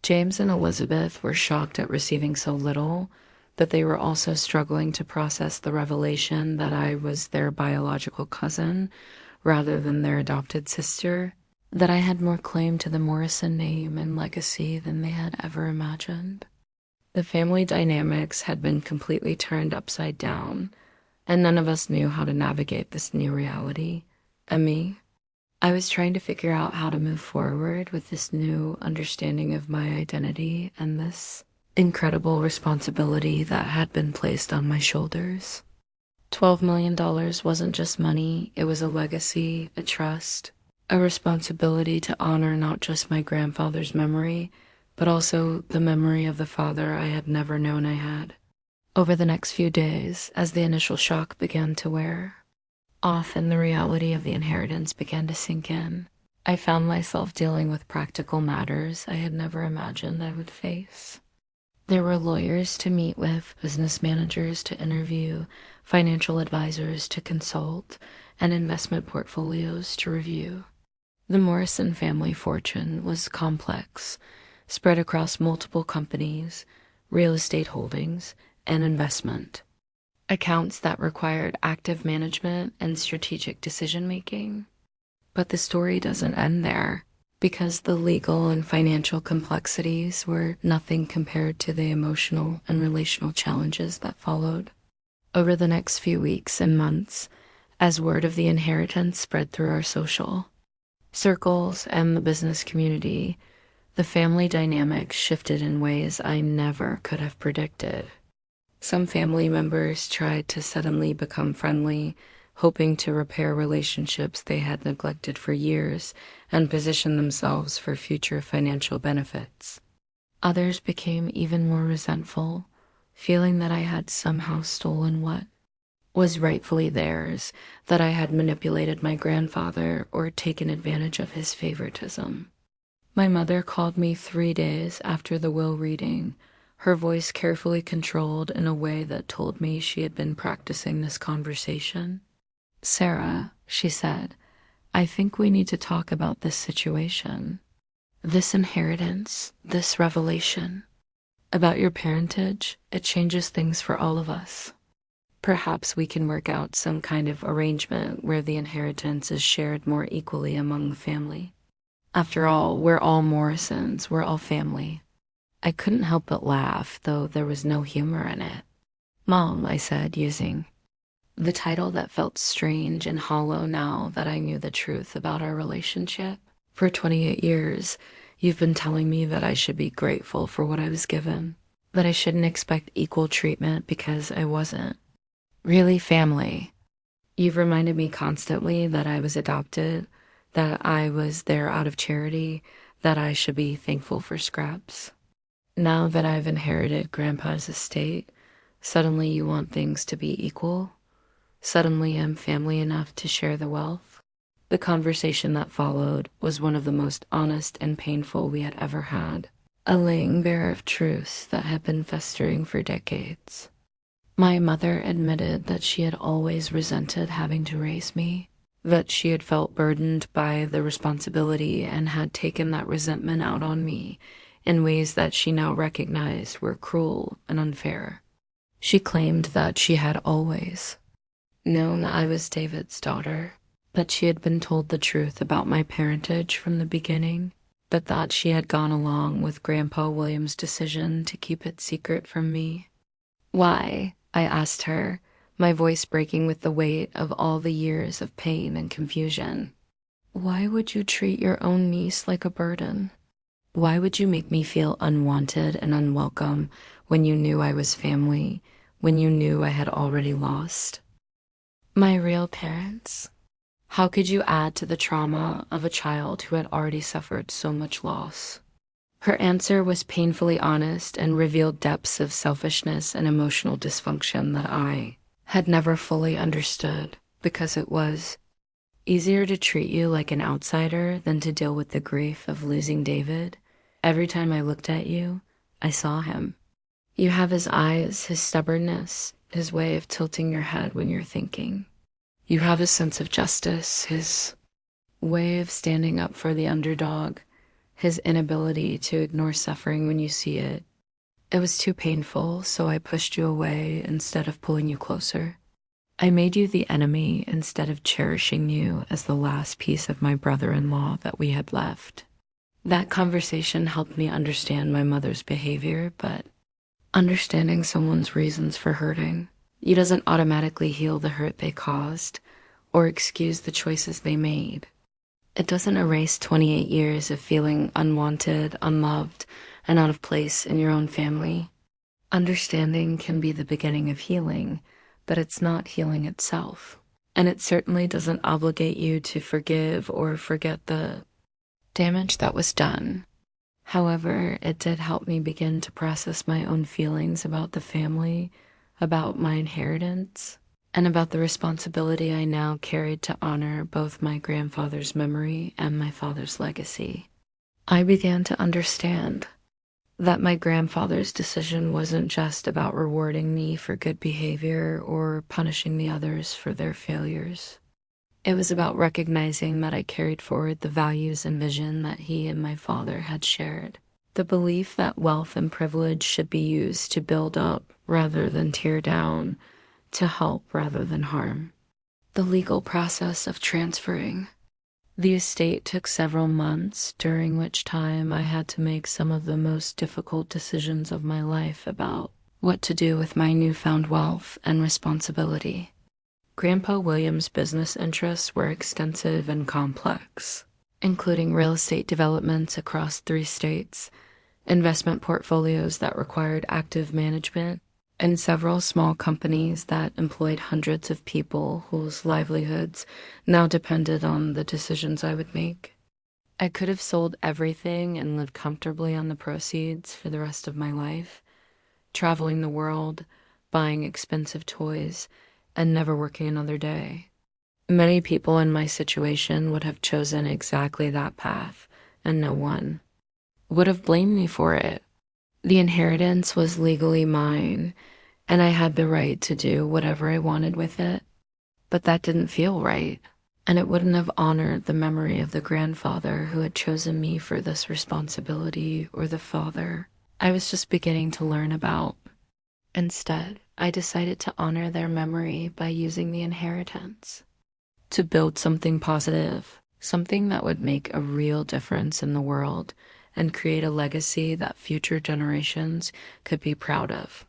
James and Elizabeth were shocked at receiving so little, but they were also struggling to process the revelation that I was their biological cousin rather than their adopted sister, that I had more claim to the Morrison name and legacy than they had ever imagined. The family dynamics had been completely turned upside down, and none of us knew how to navigate this new reality. And me, I was trying to figure out how to move forward with this new understanding of my identity and this incredible responsibility that had been placed on my shoulders. $12 million wasn't just money, it was a legacy, a trust, a responsibility to honor not just my grandfather's memory, but also the memory of the father I had never known I had. Over the next few days, as the initial shock began to wear off and the reality of the inheritance began to sink in, I found myself dealing with practical matters I had never imagined I would face. There were lawyers to meet with, business managers to interview, financial advisors to consult, and investment portfolios to review. The Morrison family fortune was complex, spread across multiple companies, real estate holdings, and investment. Accounts that required active management and strategic decision-making. But the story doesn't end there, because the legal and financial complexities were nothing compared to the emotional and relational challenges that followed. Over the next few weeks and months, as word of the inheritance spread through our social circles and the business community, the family dynamics shifted in ways I never could have predicted. Some family members tried to suddenly become friendly, hoping to repair relationships they had neglected for years and position themselves for future financial benefits. Others became even more resentful, feeling that I had somehow stolen what was rightfully theirs, that I had manipulated my grandfather or taken advantage of his favoritism. My mother called me 3 days after the will reading, her voice carefully controlled in a way that told me she had been practicing this conversation. "Sarah," she said, "I think we need to talk about this situation. This inheritance, this revelation. About your parentage, it changes things for all of us. Perhaps we can work out some kind of arrangement where the inheritance is shared more equally among the family. After all, we're all Morrisons, we're all family." I couldn't help but laugh, though there was no humor in it. "Mom," I said, using the title that felt strange and hollow now that I knew the truth about our relationship. "For 28 years, you've been telling me that I should be grateful for what I was given, that I shouldn't expect equal treatment because I wasn't really family. You've reminded me constantly that I was adopted, that I was there out of charity, that I should be thankful for scraps. Now that I've inherited Grandpa's estate, suddenly you want things to be equal? Suddenly I'm family enough to share the wealth?" The conversation that followed was one of the most honest and painful we had ever had, a laying bare of truths that had been festering for decades. My mother admitted that she had always resented having to raise me, that she had felt burdened by the responsibility and had taken that resentment out on me in ways that she now recognized were cruel and unfair. She claimed that she had always known I was David's daughter, that she had been told the truth about my parentage from the beginning, but that she had gone along with Grandpa William's decision to keep it secret from me. "Why?" I asked her, my voice breaking with the weight of all the years of pain and confusion. "Why would you treat your own niece like a burden? Why would you make me feel unwanted and unwelcome when you knew I was family, when you knew I had already lost?" My real parents. How could you add to the trauma of a child who had already suffered so much loss? Her answer was painfully honest and revealed depths of selfishness and emotional dysfunction that I had never fully understood, because it was easier to treat you like an outsider than to deal with the grief of losing David. Every time I looked at you, I saw him. You have his eyes, his stubbornness, his way of tilting your head when you're thinking. You have his sense of justice, his way of standing up for the underdog, his inability to ignore suffering when you see it. It was too painful, so I pushed you away instead of pulling you closer. I made you the enemy instead of cherishing you as the last piece of my brother-in-law that we had left. That conversation helped me understand my mother's behavior, but understanding someone's reasons for hurting you doesn't automatically heal the hurt they caused or excuse the choices they made. It doesn't erase 28 years of feeling unwanted, unloved, and out of place in your own family. Understanding can be the beginning of healing, but it's not healing itself. And it certainly doesn't obligate you to forgive or forget the damage that was done. However, it did help me begin to process my own feelings about the family, about my inheritance, and about the responsibility I now carried to honor both my grandfather's memory and my father's legacy. I began to understand that my grandfather's decision wasn't just about rewarding me for good behavior or punishing the others for their failures. It was about recognizing that I carried forward the values and vision that he and my father had shared. The belief that wealth and privilege should be used to build up rather than tear down, to help rather than harm. The legal process of transferring the estate took several months, during which time I had to make some of the most difficult decisions of my life about what to do with my newfound wealth and responsibility. Grandpa William's business interests were extensive and complex, including real estate developments across 3 states, investment portfolios that required active management, and several small companies that employed hundreds of people whose livelihoods now depended on the decisions I would make. I could have sold everything and lived comfortably on the proceeds for the rest of my life, traveling the world, buying expensive toys, and never working another day. Many people in my situation would have chosen exactly that path, and no one would have blamed me for it. The inheritance was legally mine, and I had the right to do whatever I wanted with it. But that didn't feel right, and it wouldn't have honored the memory of the grandfather who had chosen me for this responsibility, or the father I was just beginning to learn about. Instead, I decided to honor their memory by using the inheritance to build something positive, something that would make a real difference in the world and create a legacy that future generations could be proud of.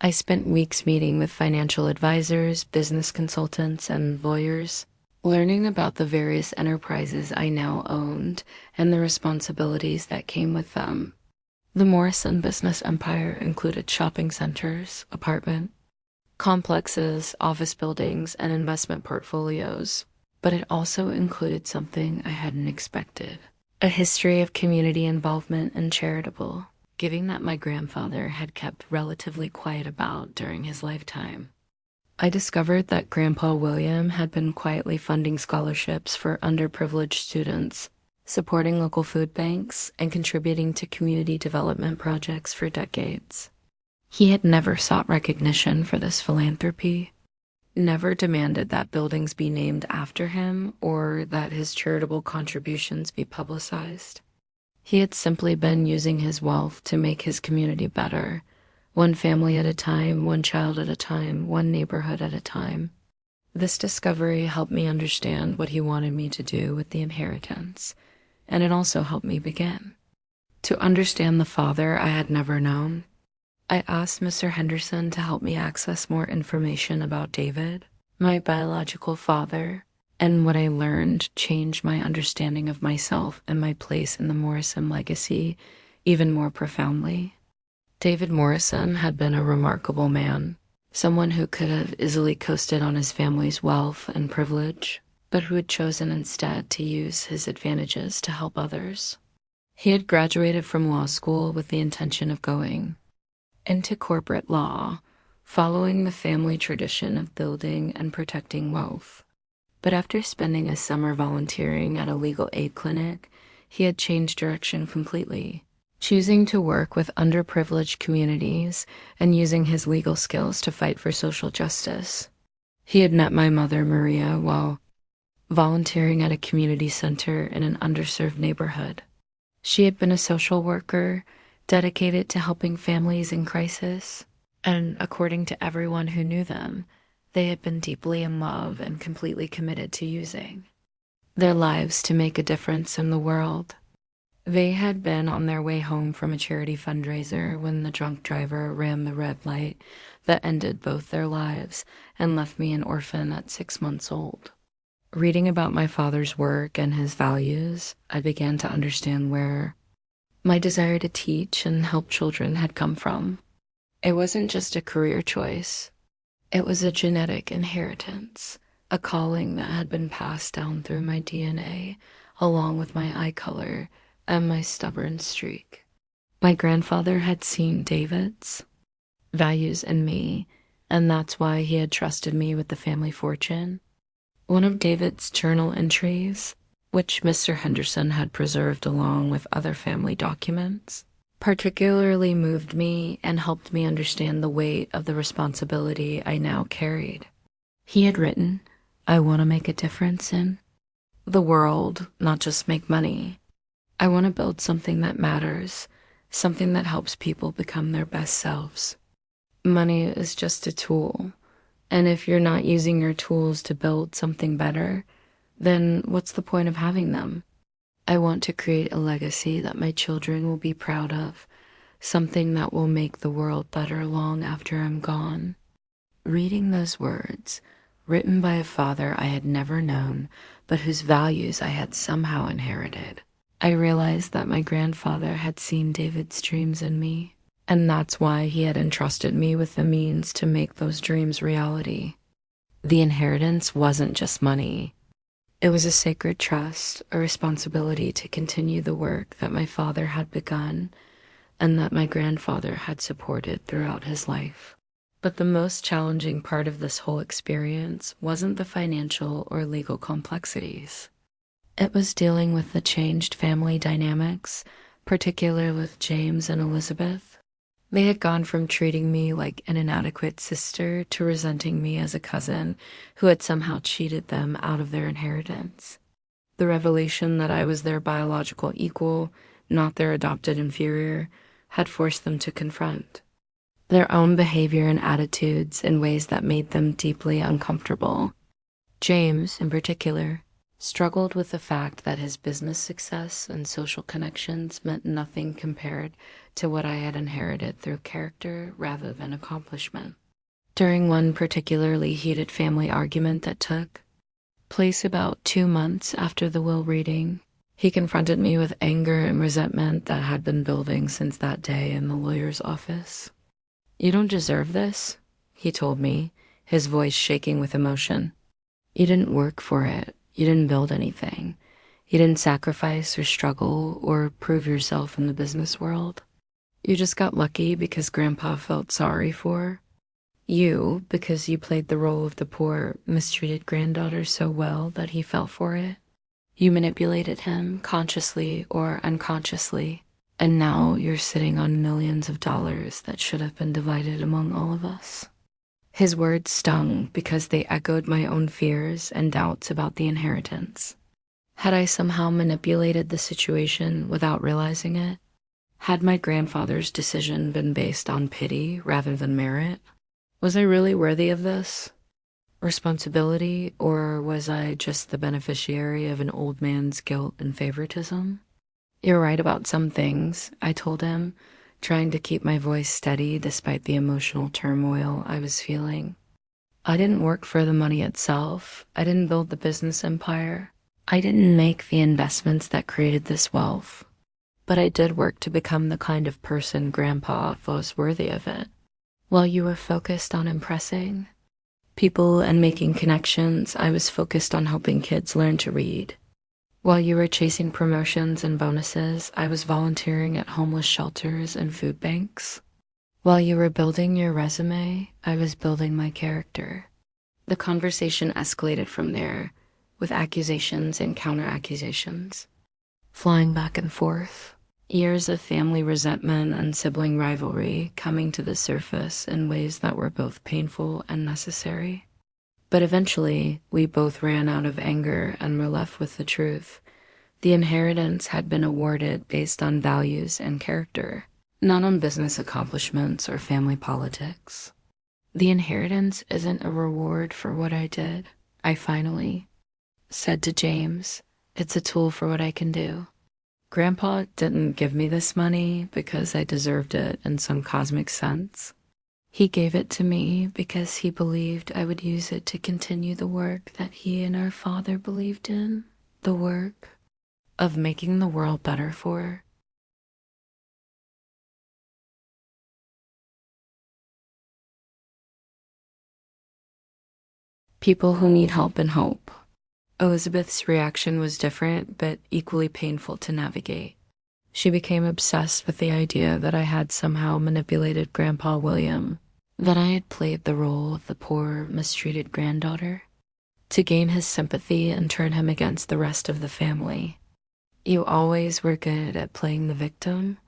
I spent weeks meeting with financial advisors, business consultants, and lawyers, learning about the various enterprises I now owned and the responsibilities that came with them. The Morrison business empire included shopping centers, apartment complexes, office buildings, and investment portfolios, but it also included something I hadn't expected: a history of community involvement and charitable giving that my grandfather had kept relatively quiet about during his lifetime. I discovered that Grandpa William had been quietly funding scholarships for underprivileged students, supporting local food banks, and contributing to community development projects for decades. He had never sought recognition for this philanthropy, never demanded that buildings be named after him or that his charitable contributions be publicized. He had simply been using his wealth to make his community better, one family at a time, one child at a time, one neighborhood at a time. This discovery helped me understand what he wanted me to do with the inheritance, and it also helped me begin to understand the father I had never known. I asked Mr. Henderson to help me access more information about David, my biological father, and what I learned changed my understanding of myself and my place in the Morrison legacy even more profoundly. David Morrison had been a remarkable man, Someone who could have easily coasted on his family's wealth and privilege, but who had chosen instead to use his advantages to help others. He had graduated from law school with the intention of going into corporate law, following the family tradition of building and protecting wealth. But after spending a summer volunteering at a legal aid clinic, he had changed direction completely, choosing to work with underprivileged communities and using his legal skills to fight for social justice. He had met my mother, Maria, while volunteering at a community center in an underserved neighborhood. She had been a social worker, dedicated to helping families in crisis, and according to everyone who knew them, they had been deeply in love and completely committed to using their lives to make a difference in the world. They had been on their way home from a charity fundraiser when the drunk driver ran the red light that ended both their lives and left me an orphan at 6 months old. Reading about my father's work and his values, I began to understand where my desire to teach and help children had come from. It wasn't just a career choice. It was a genetic inheritance, a calling that had been passed down through my DNA, along with my eye color and my stubborn streak. My grandfather had seen David's values in me, and that's why he had trusted me with the family fortune. One of David's journal entries, which Mr. Henderson had preserved along with other family documents, particularly moved me and helped me understand the weight of the responsibility I now carried. He had written, "I want to make a difference in the world, not just make money. I want to build something that matters, something that helps people become their best selves. Money is just a tool, and if you're not using your tools to build something better, then what's the point of having them? I want to create a legacy that my children will be proud of, something that will make the world better long after I'm gone." Reading those words, written by a father I had never known, but whose values I had somehow inherited, I realized that my grandfather had seen David's dreams in me, and that's why he had entrusted me with the means to make those dreams reality. The inheritance wasn't just money. It was a sacred trust, a responsibility to continue the work that my father had begun and that my grandfather had supported throughout his life. But the most challenging part of this whole experience wasn't the financial or legal complexities. It was dealing with the changed family dynamics, particularly with James and Elizabeth. They had gone from treating me like an inadequate sister to resenting me as a cousin who had somehow cheated them out of their inheritance. The revelation that I was their biological equal, not their adopted inferior, had forced them to confront their own behavior and attitudes in ways that made them deeply uncomfortable. James, in particular, struggled with the fact that his business success and social connections meant nothing compared to what I had inherited through character rather than accomplishment. During one particularly heated family argument that took place about 2 months after the will reading, he confronted me with anger and resentment that had been building since that day in the lawyer's office. "You don't deserve this," he told me, his voice shaking with emotion. "You didn't work for it. You didn't build anything. You didn't sacrifice or struggle or prove yourself in the business world. You just got lucky because Grandpa felt sorry for you because you played the role of the poor, mistreated granddaughter so well that he fell for it. You manipulated him consciously or unconsciously, and now you're sitting on millions of dollars that should have been divided among all of us." His words stung because they echoed my own fears and doubts about the inheritance. Had I somehow manipulated the situation without realizing it? Had my grandfather's decision been based on pity rather than merit? Was I really worthy of this responsibility, or was I just the beneficiary of an old man's guilt and favoritism? "You're right about some things," I told him, trying to keep my voice steady despite the emotional turmoil I was feeling. "I didn't work for the money itself. I didn't build the business empire. I didn't make the investments that created this wealth. But I did work to become the kind of person Grandpa was worthy of it. While you were focused on impressing people and making connections, I was focused on helping kids learn to read. While you were chasing promotions and bonuses, I was volunteering at homeless shelters and food banks. While you were building your resume, I was building my character. The conversation escalated from there, with accusations and counter-accusations, flying back and forth. Years of family resentment and sibling rivalry coming to the surface in ways that were both painful and necessary. But eventually, we both ran out of anger and were left with the truth. The inheritance had been awarded based on values and character, not on business accomplishments or family politics. The inheritance isn't a reward for what I did, I finally said to James. It's a tool for what I can do. Grandpa didn't give me this money because I deserved it in some cosmic sense. He gave it to me because he believed I would use it to continue the work that he and our father believed in, the work of making the world better for people who need help and hope. Elizabeth's reaction was different, but equally painful to navigate. She became obsessed with the idea that I had somehow manipulated Grandpa William, that I had played the role of the poor, mistreated granddaughter, to gain his sympathy and turn him against the rest of the family. You always were good at playing the victim,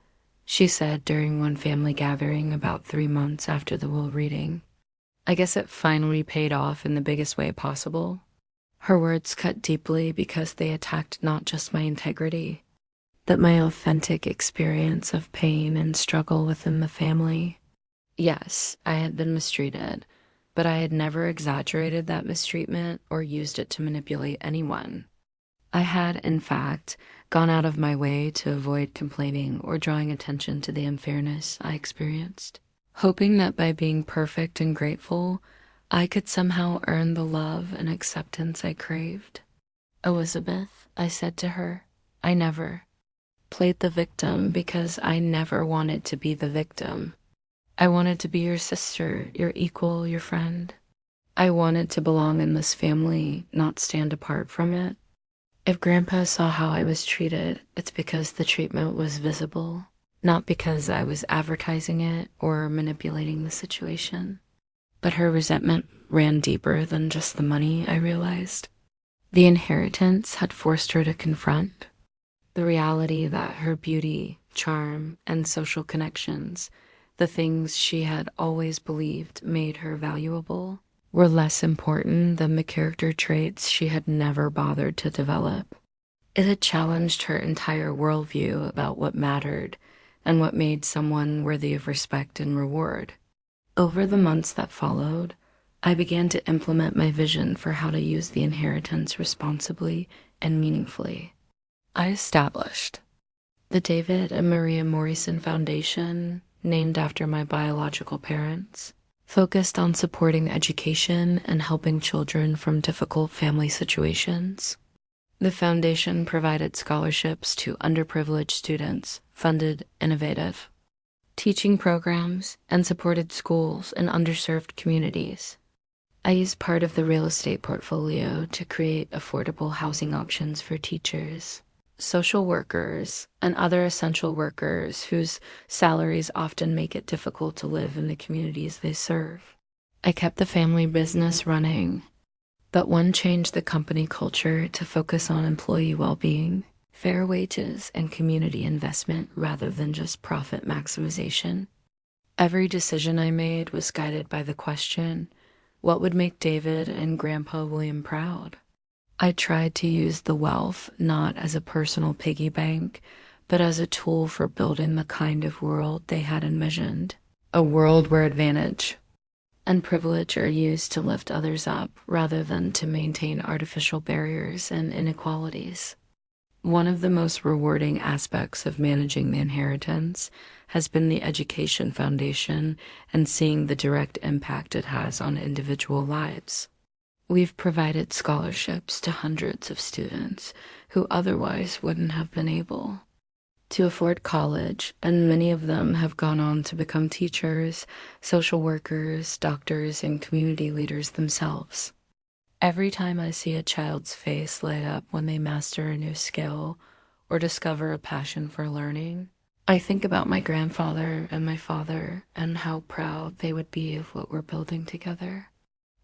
she said during one family gathering about 3 months after the will reading. I guess it finally paid off in the biggest way possible. Her words cut deeply because they attacked not just my integrity, but my authentic experience of pain and struggle within the family. Yes, I had been mistreated, but I had never exaggerated that mistreatment or used it to manipulate anyone. I had, in fact, gone out of my way to avoid complaining or drawing attention to the unfairness I experienced, hoping that by being perfect and grateful, I could somehow earn the love and acceptance I craved. Elizabeth, I said to her, I never played the victim because I never wanted to be the victim. I wanted to be your sister, your equal, your friend. I wanted to belong in this family, not stand apart from it. If Grandpa saw how I was treated, it's because the treatment was visible, not because I was advertising it or manipulating the situation. But her resentment ran deeper than just the money, I realized. The inheritance had forced her to confront the reality that her beauty, charm, and social connections, the things she had always believed made her valuable, were less important than the character traits she had never bothered to develop. It had challenged her entire worldview about what mattered and what made someone worthy of respect and reward. Over the months that followed, I began to implement my vision for how to use the inheritance responsibly and meaningfully. I established the David and Maria Morrison Foundation, named after my biological parents, focused on supporting education and helping children from difficult family situations. The foundation provided scholarships to underprivileged students, funded innovative teaching programs, and supported schools in underserved communities. I used part of the real estate portfolio to create affordable housing options for teachers, social workers, and other essential workers whose salaries often make it difficult to live in the communities they serve. I kept the family business running, but one changed the company culture to focus on employee well-being, fair wages, and community investment rather than just profit maximization. Every decision I made was guided by the question, what would make David and Grandpa William proud? I tried to use the wealth not as a personal piggy bank, but as a tool for building the kind of world they had envisioned. A world where advantage and privilege are used to lift others up rather than to maintain artificial barriers and inequalities. One of the most rewarding aspects of managing the inheritance has been the Education Foundation and seeing the direct impact it has on individual lives. We've provided scholarships to hundreds of students who otherwise wouldn't have been able to afford college, and many of them have gone on to become teachers, social workers, doctors, and community leaders themselves. Every time I see a child's face light up when they master a new skill or discover a passion for learning, I think about my grandfather and my father and how proud they would be of what we're building together.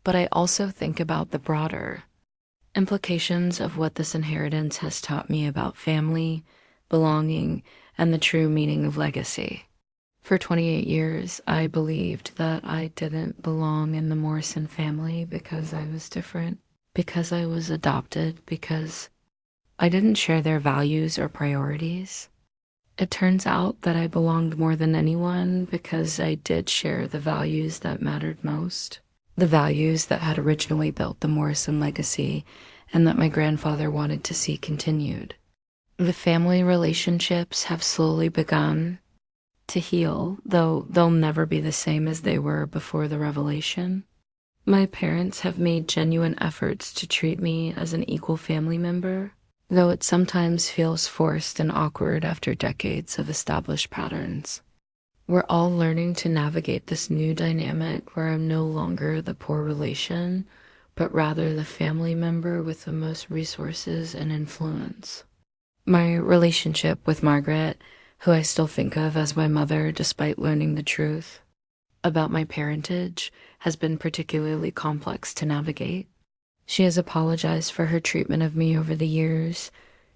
But I also think about the broader implications of what this inheritance has taught me about family, belonging, and the true meaning of legacy. For 28 years, I believed that I didn't belong in the Morrison family because I was different, because I was adopted, because I didn't share their values or priorities. It turns out that I belonged more than anyone because I did share the values that mattered most, the values that had originally built the Morrison legacy and that my grandfather wanted to see continued. The family relationships have slowly begun to heal, though they'll never be the same as they were before the revelation. My parents have made genuine efforts to treat me as an equal family member, though it sometimes feels forced and awkward after decades of established patterns. We're all learning to navigate this new dynamic where I'm no longer the poor relation, but rather the family member with the most resources and influence. My relationship with Margaret, who I still think of as my mother despite learning the truth about my parentage, has been particularly complex to navigate. She has apologized for her treatment of me over the years,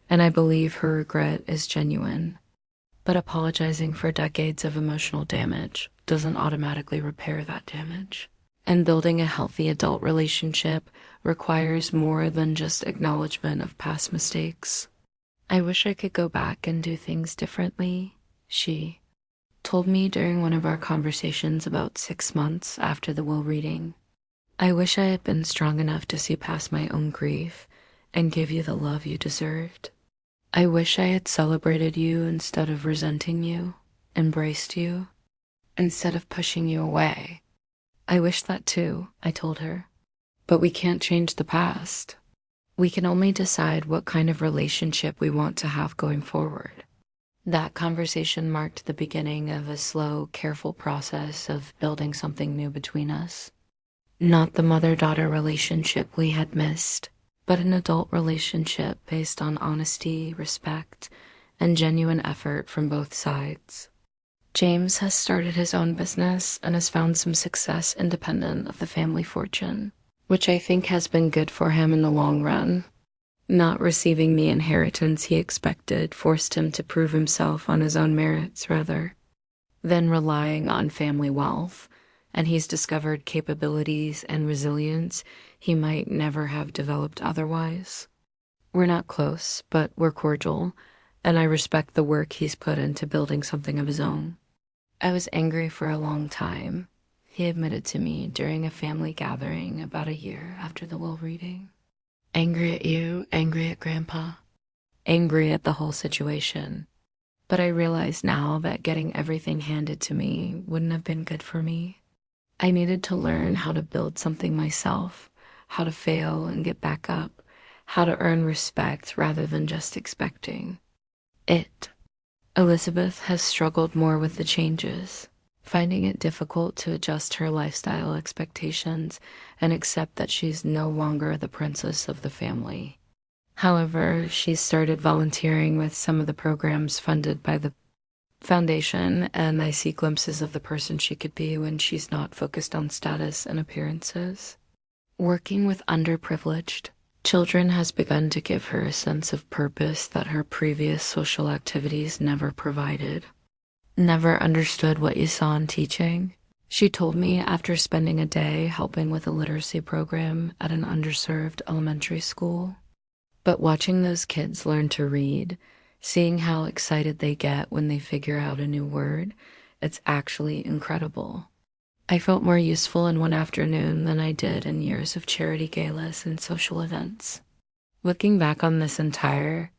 and I believe her regret is genuine. But apologizing for decades of emotional damage doesn't automatically repair that damage. And building a healthy adult relationship requires more than just acknowledgement of past mistakes. I wish I could go back and do things differently, she told me during one of our conversations about 6 months after the will reading. I wish I had been strong enough to see past my own grief and give you the love you deserved. I wish I had celebrated you instead of resenting you, embraced you, instead of pushing you away. I wish that too, I told her. But we can't change the past. We can only decide what kind of relationship we want to have going forward. That conversation marked the beginning of a slow, careful process of building something new between us. Not the mother-daughter relationship we had missed, but an adult relationship based on honesty, respect, and genuine effort from both sides. James has started his own business and has found some success independent of the family fortune, which I think has been good for him in the long run. Not receiving the inheritance he expected forced him to prove himself on his own merits rather than relying on family wealth, and he's discovered capabilities and resilience he might never have developed otherwise. We're not close, but we're cordial, and I respect the work he's put into building something of his own. I was angry for a long time, he admitted to me during a family gathering about a year after the will reading. Angry at you, angry at Grandpa, angry at the whole situation. But I realize now that getting everything handed to me wouldn't have been good for me. I needed to learn how to build something myself, how to fail and get back up, how to earn respect rather than just expecting it. Elizabeth has struggled more with the changes, finding it difficult to adjust her lifestyle expectations and accept that she's no longer the princess of the family. However, she's started volunteering with some of the programs funded by the foundation, and I see glimpses of the person she could be when she's not focused on status and appearances. Working with underprivileged children has begun to give her a sense of purpose that her previous social activities never provided. Never understood what you saw in teaching, she told me after spending a day helping with a literacy program at an underserved elementary school. But watching those kids learn to read, seeing how excited they get when they figure out a new word, it's actually incredible. I felt more useful in one afternoon than I did in years of charity galas and social events. Looking back on this entire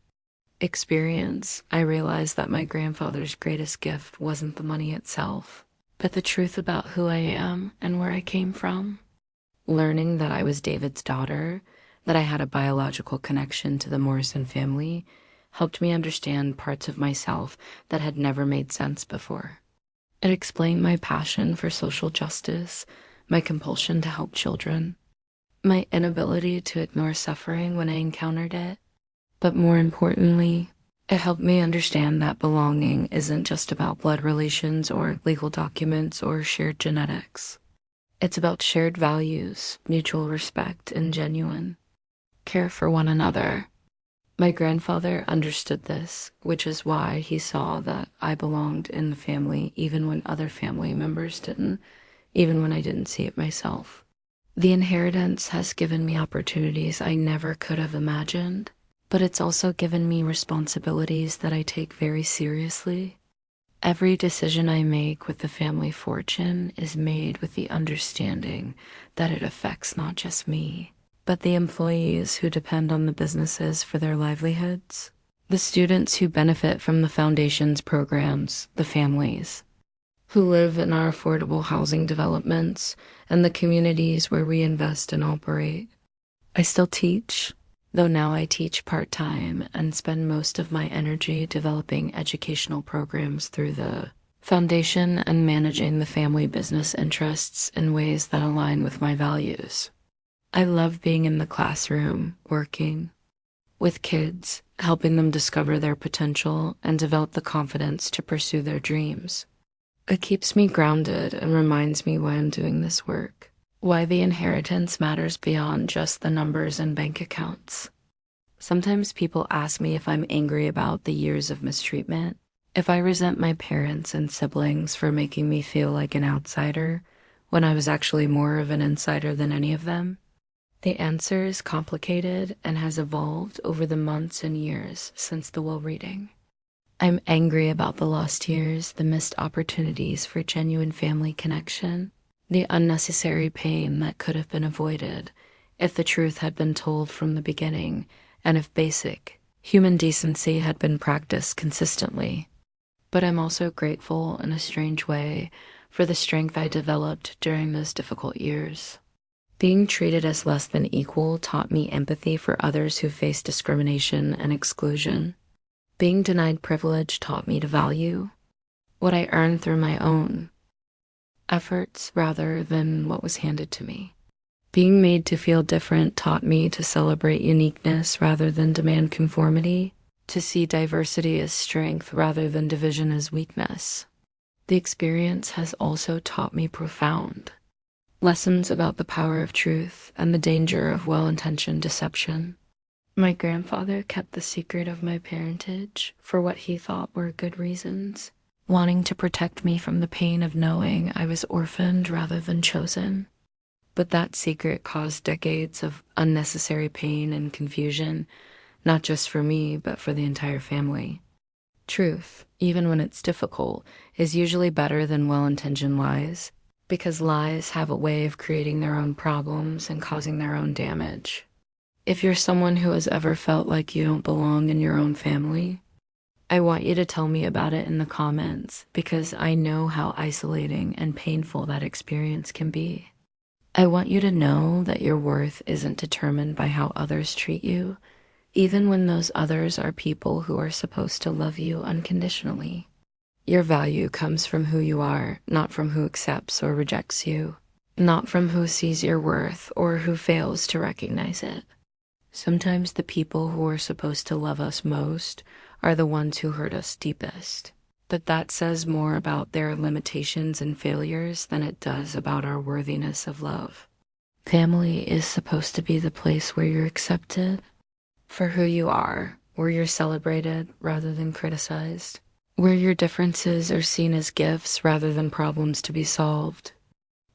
experience, I realized that my grandfather's greatest gift wasn't the money itself, but the truth about who I am and where I came from. Learning that I was David's daughter, that I had a biological connection to the Morrison family, helped me understand parts of myself that had never made sense before. It explained my passion for social justice, my compulsion to help children, my inability to ignore suffering when I encountered it. But more importantly, it helped me understand that belonging isn't just about blood relations or legal documents or shared genetics. It's about shared values, mutual respect, and genuine care for one another. My grandfather understood this, which is why he saw that I belonged in the family even when other family members didn't, even when I didn't see it myself. The inheritance has given me opportunities I never could have imagined, but it's also given me responsibilities that I take very seriously. Every decision I make with the family fortune is made with the understanding that it affects not just me, but the employees who depend on the businesses for their livelihoods, the students who benefit from the foundation's programs, the families who live in our affordable housing developments, and the communities where we invest and operate. I still teach, though now I teach part-time and spend most of my energy developing educational programs through the foundation and managing the family business interests in ways that align with my values. I love being in the classroom, working with kids, helping them discover their potential and develop the confidence to pursue their dreams. It keeps me grounded and reminds me why I'm doing this work, why the inheritance matters beyond just the numbers and bank accounts. Sometimes people ask me if I'm angry about the years of mistreatment, if I resent my parents and siblings for making me feel like an outsider when I was actually more of an insider than any of them. The answer is complicated and has evolved over the months and years since the will reading. I'm angry about the lost years, the missed opportunities for genuine family connection, the unnecessary pain that could have been avoided if the truth had been told from the beginning and if basic human decency had been practiced consistently. But I'm also grateful in a strange way for the strength I developed during those difficult years. Being treated as less than equal taught me empathy for others who face discrimination and exclusion. Being denied privilege taught me to value what I earned through my own efforts rather than what was handed to me. Being made to feel different taught me to celebrate uniqueness rather than demand conformity, to see diversity as strength rather than division as weakness. The experience has also taught me profound lessons about the power of truth and the danger of well-intentioned deception. My grandfather kept the secret of my parentage for what he thought were good reasons, wanting to protect me from the pain of knowing I was orphaned rather than chosen. But that secret caused decades of unnecessary pain and confusion, not just for me, but for the entire family. Truth, even when it's difficult, is usually better than well-intentioned lies, because lies have a way of creating their own problems and causing their own damage. If you're someone who has ever felt like you don't belong in your own family, I want you to tell me about it in the comments because I know how isolating and painful that experience can be. I want you to know that your worth isn't determined by how others treat you, even when those others are people who are supposed to love you unconditionally. Your value comes from who you are, not from who accepts or rejects you, not from who sees your worth or who fails to recognize it. Sometimes the people who are supposed to love us most are the ones who hurt us deepest, but that says more about their limitations and failures than it does about our worthiness of love. Family is supposed to be the place where you're accepted for who you are, where you're celebrated rather than criticized, where your differences are seen as gifts rather than problems to be solved.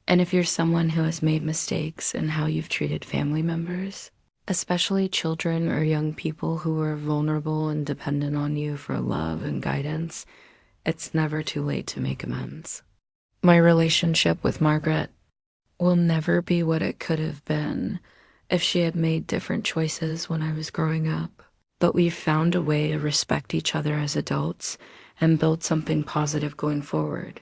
And if you're someone who has made mistakes in how you've treated family members, especially children or young people who are vulnerable and dependent on you for love and guidance, it's never too late to make amends. My relationship with Margaret will never be what it could have been if she had made different choices when I was growing up. But we've found a way to respect each other as adults and build something positive going forward.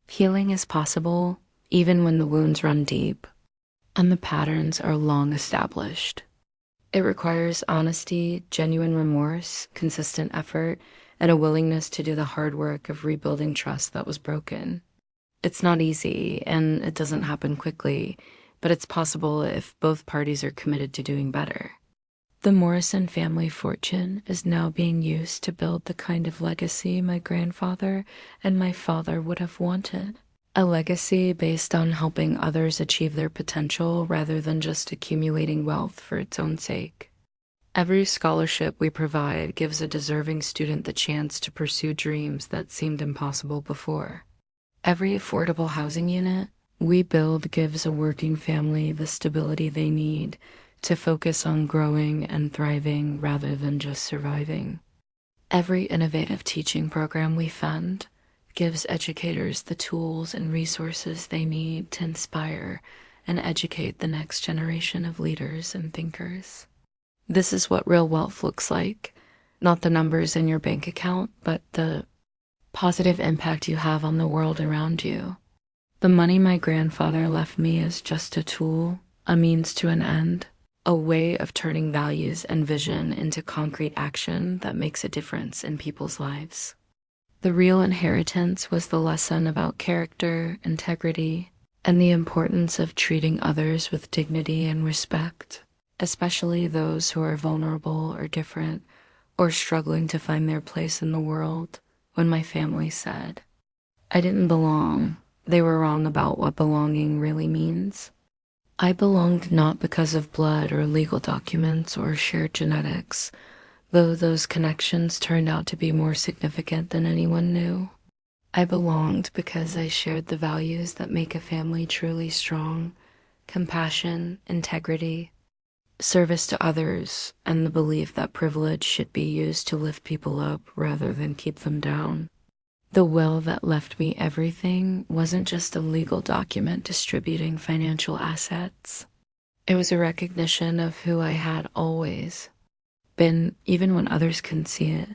Healing is possible even when the wounds run deep and the patterns are long established. It requires honesty, genuine remorse, consistent effort, and a willingness to do the hard work of rebuilding trust that was broken. It's not easy, and it doesn't happen quickly, but it's possible if both parties are committed to doing better. The Morrison family fortune is now being used to build the kind of legacy my grandfather and my father would have wanted. A legacy based on helping others achieve their potential rather than just accumulating wealth for its own sake. Every scholarship we provide gives a deserving student the chance to pursue dreams that seemed impossible before. Every affordable housing unit we build gives a working family the stability they need to focus on growing and thriving rather than just surviving. Every innovative teaching program we fund gives educators the tools and resources they need to inspire and educate the next generation of leaders and thinkers. This is what real wealth looks like, not the numbers in your bank account, but the positive impact you have on the world around you. The money my grandfather left me is just a tool, a means to an end, a way of turning values and vision into concrete action that makes a difference in people's lives. The real inheritance was the lesson about character, integrity, and the importance of treating others with dignity and respect, especially those who are vulnerable or different or struggling to find their place in the world. When my family said, I didn't belong, they were wrong about what belonging really means. I belonged not because of blood or legal documents or shared genetics, though those connections turned out to be more significant than anyone knew. I belonged because I shared the values that make a family truly strong: compassion, integrity, service to others, and the belief that privilege should be used to lift people up rather than keep them down. The will that left me everything wasn't just a legal document distributing financial assets. It was a recognition of who I had always been, even when others couldn't see it,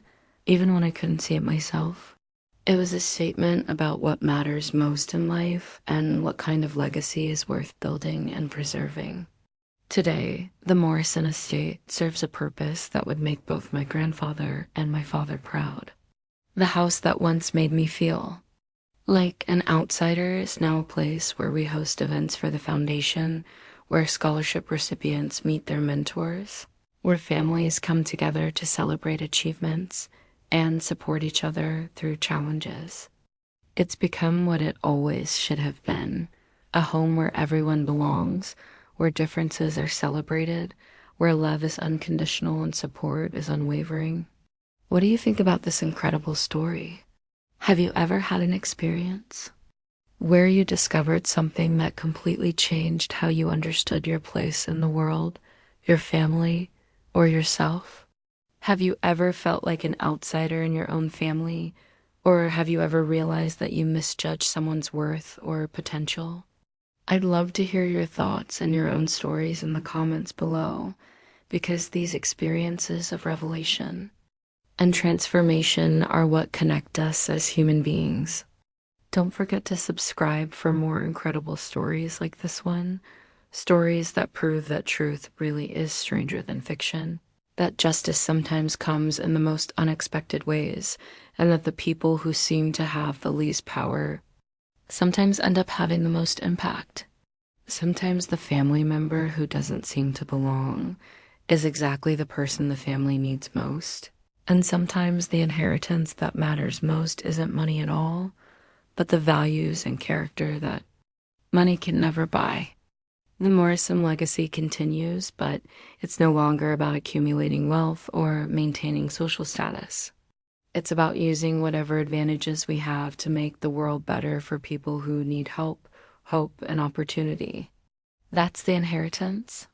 even when I couldn't see it myself. It was a statement about what matters most in life and what kind of legacy is worth building and preserving. Today, the Morrison estate serves a purpose that would make both my grandfather and my father proud. The house that once made me feel like an outsider is now a place where we host events for the foundation, where scholarship recipients meet their mentors, where families come together to celebrate achievements and support each other through challenges. It's become what it always should have been, a home where everyone belongs, where differences are celebrated, where love is unconditional and support is unwavering. What do you think about this incredible story? Have you ever had an experience where you discovered something that completely changed how you understood your place in the world, your family, or yourself? Have you ever felt like an outsider in your own family, or have you ever realized that you misjudged someone's worth or potential? I'd love to hear your thoughts and your own stories in the comments below, because these experiences of revelation and transformation are what connect us as human beings. Don't forget to subscribe for more incredible stories like this one, stories that prove that truth really is stranger than fiction, that justice sometimes comes in the most unexpected ways, and that the people who seem to have the least power sometimes end up having the most impact. Sometimes the family member who doesn't seem to belong is exactly the person the family needs most. And sometimes the inheritance that matters most isn't money at all, but the values and character that money can never buy. The Morrison legacy continues, but it's no longer about accumulating wealth or maintaining social status. It's about using whatever advantages we have to make the world better for people who need help, hope, and opportunity. That's the inheritance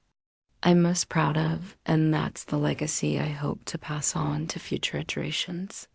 I'm most proud of, and that's the legacy I hope to pass on to future iterations.